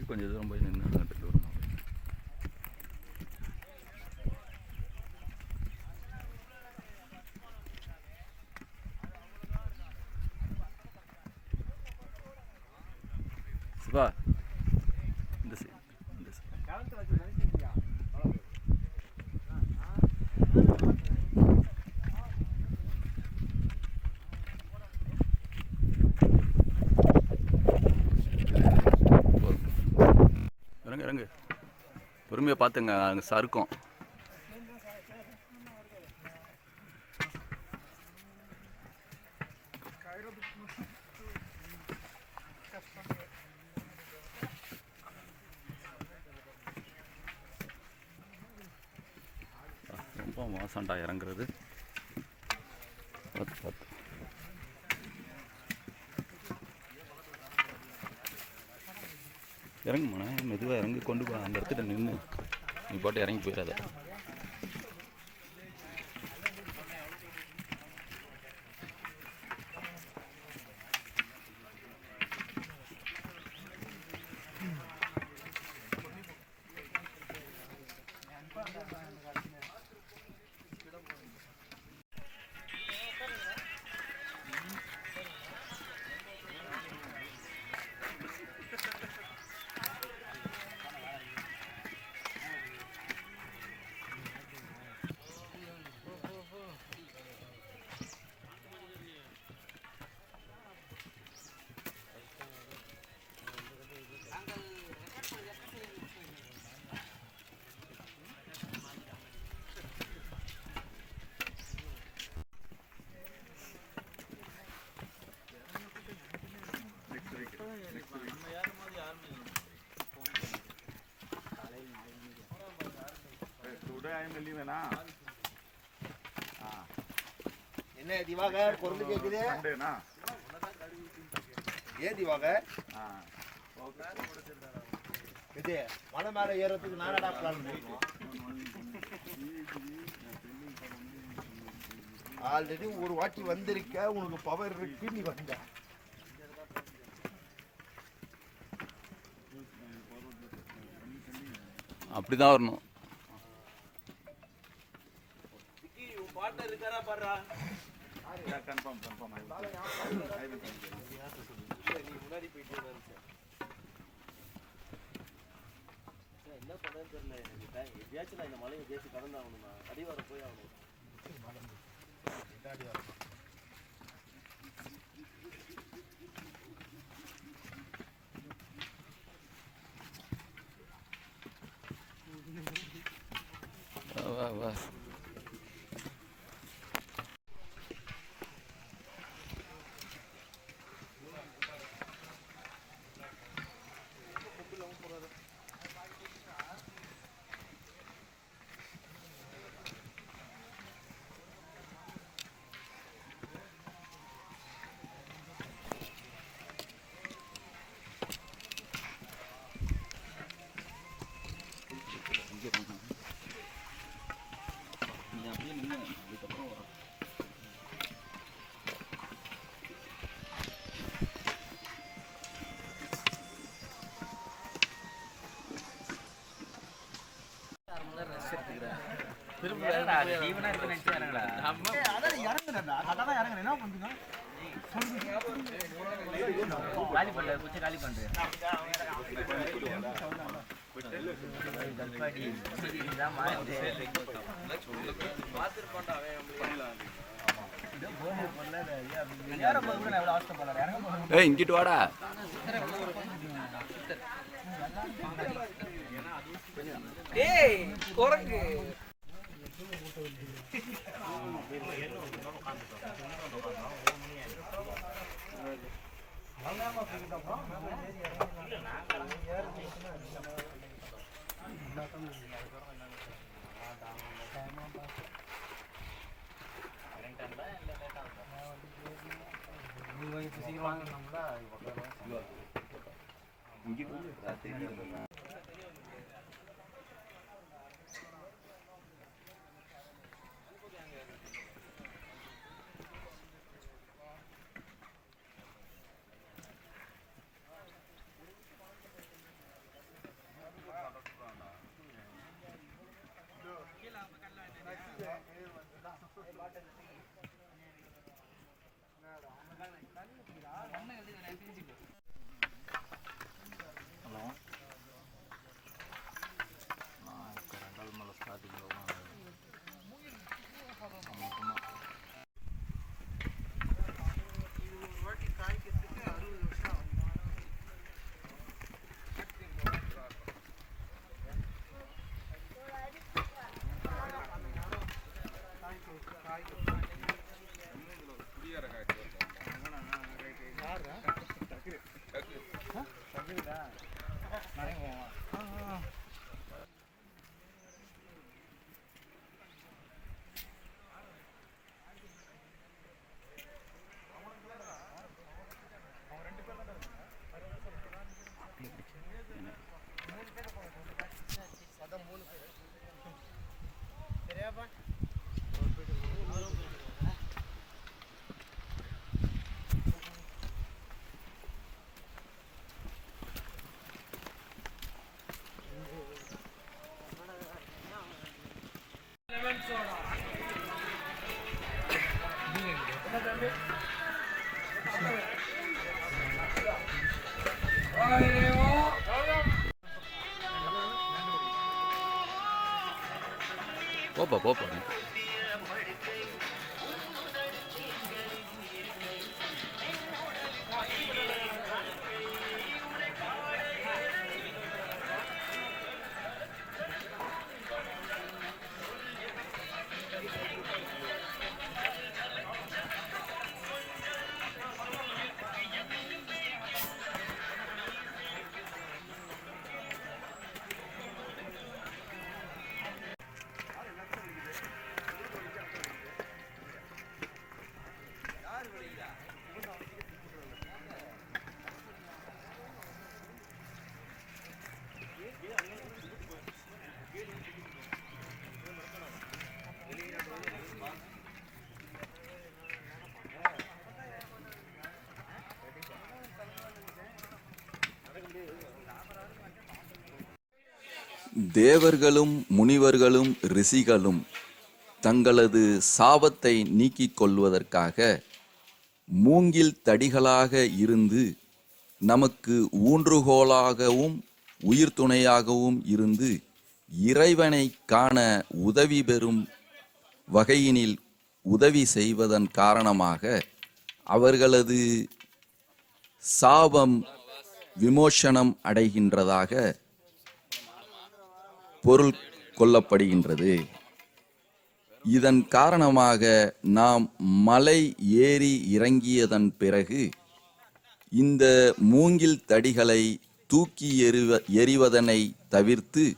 B: கொஞ்சம் தூரம் போய் நின்று தூரம் சிவா இந்த சைடு இறங்கு பொறுமையாக பார்த்துங்க, அங்கே சறுக்கும். ரொம்ப மோசம்டா இறங்குறது. பார்த்து இறங்குமாண்ணே, மெதுவாக இறங்கி கொண்டு போ. அந்த இடத்துல நின்று நீ போட்டு இறங்கி போயிடாத.
F: என்ன திவாகர் குரல் கேக்குது? ஏன் திவாகர் இது மலை மேல ஏறதுக்கு நானடா பிளான் பண்ணிருக்கோம். ஆல்ரெடி ஒரு வாட்டி வந்திருக்க, உனக்கு பவர் இருக்கு, நீ வந்த.
C: அப்படிதான் வரணும்.
F: பார்ட்னர் இருக்காரா பாருடா.
E: கன்ஃபார்ம்
F: நீ முன்னாடி போயிட்டு என்ன பண்ணேன்னு தெரியல. எப்படியாச்சும் நான் இந்த மலையை எப்படியாச்சும் கடந்தாகணும்னா அடிவாரம் போய் ஆகணும்.
C: வா வா. ஏய் இங்கிட்டு வாடா. போப்பா போப்பா.
B: தேவர்களும் முனிவர்களும் ரிஷிகளும் தங்களது சாபத்தை நீக்கிக் கொள்வதற்காக மூங்கில் தடிகளாக இருந்து நமக்கு ஊன்றுகோலாகவும் உயிர் துணையாகவும் இருந்து இறைவனை காண உதவி பெறும் வகையினில் உதவி செய்வதன் காரணமாக அவர்களது சாபம் விமோசனம் அடைகின்றதாக பொருள் கொள்ளப்படுகின்றது. இதன் காரணமாக நாம் மலை ஏறி இறங்கியதன் பிறகு இந்த மூங்கில் தடிகளை தூக்கி எறிவதனை தவிர்த்து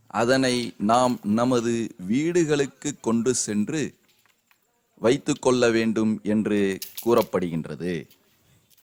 B: அதனை நாம் நமது வீடுகளுக்கு கொண்டு சென்று வைத்து கொள்ள வேண்டும் என்று கூறப்படுகின்றது.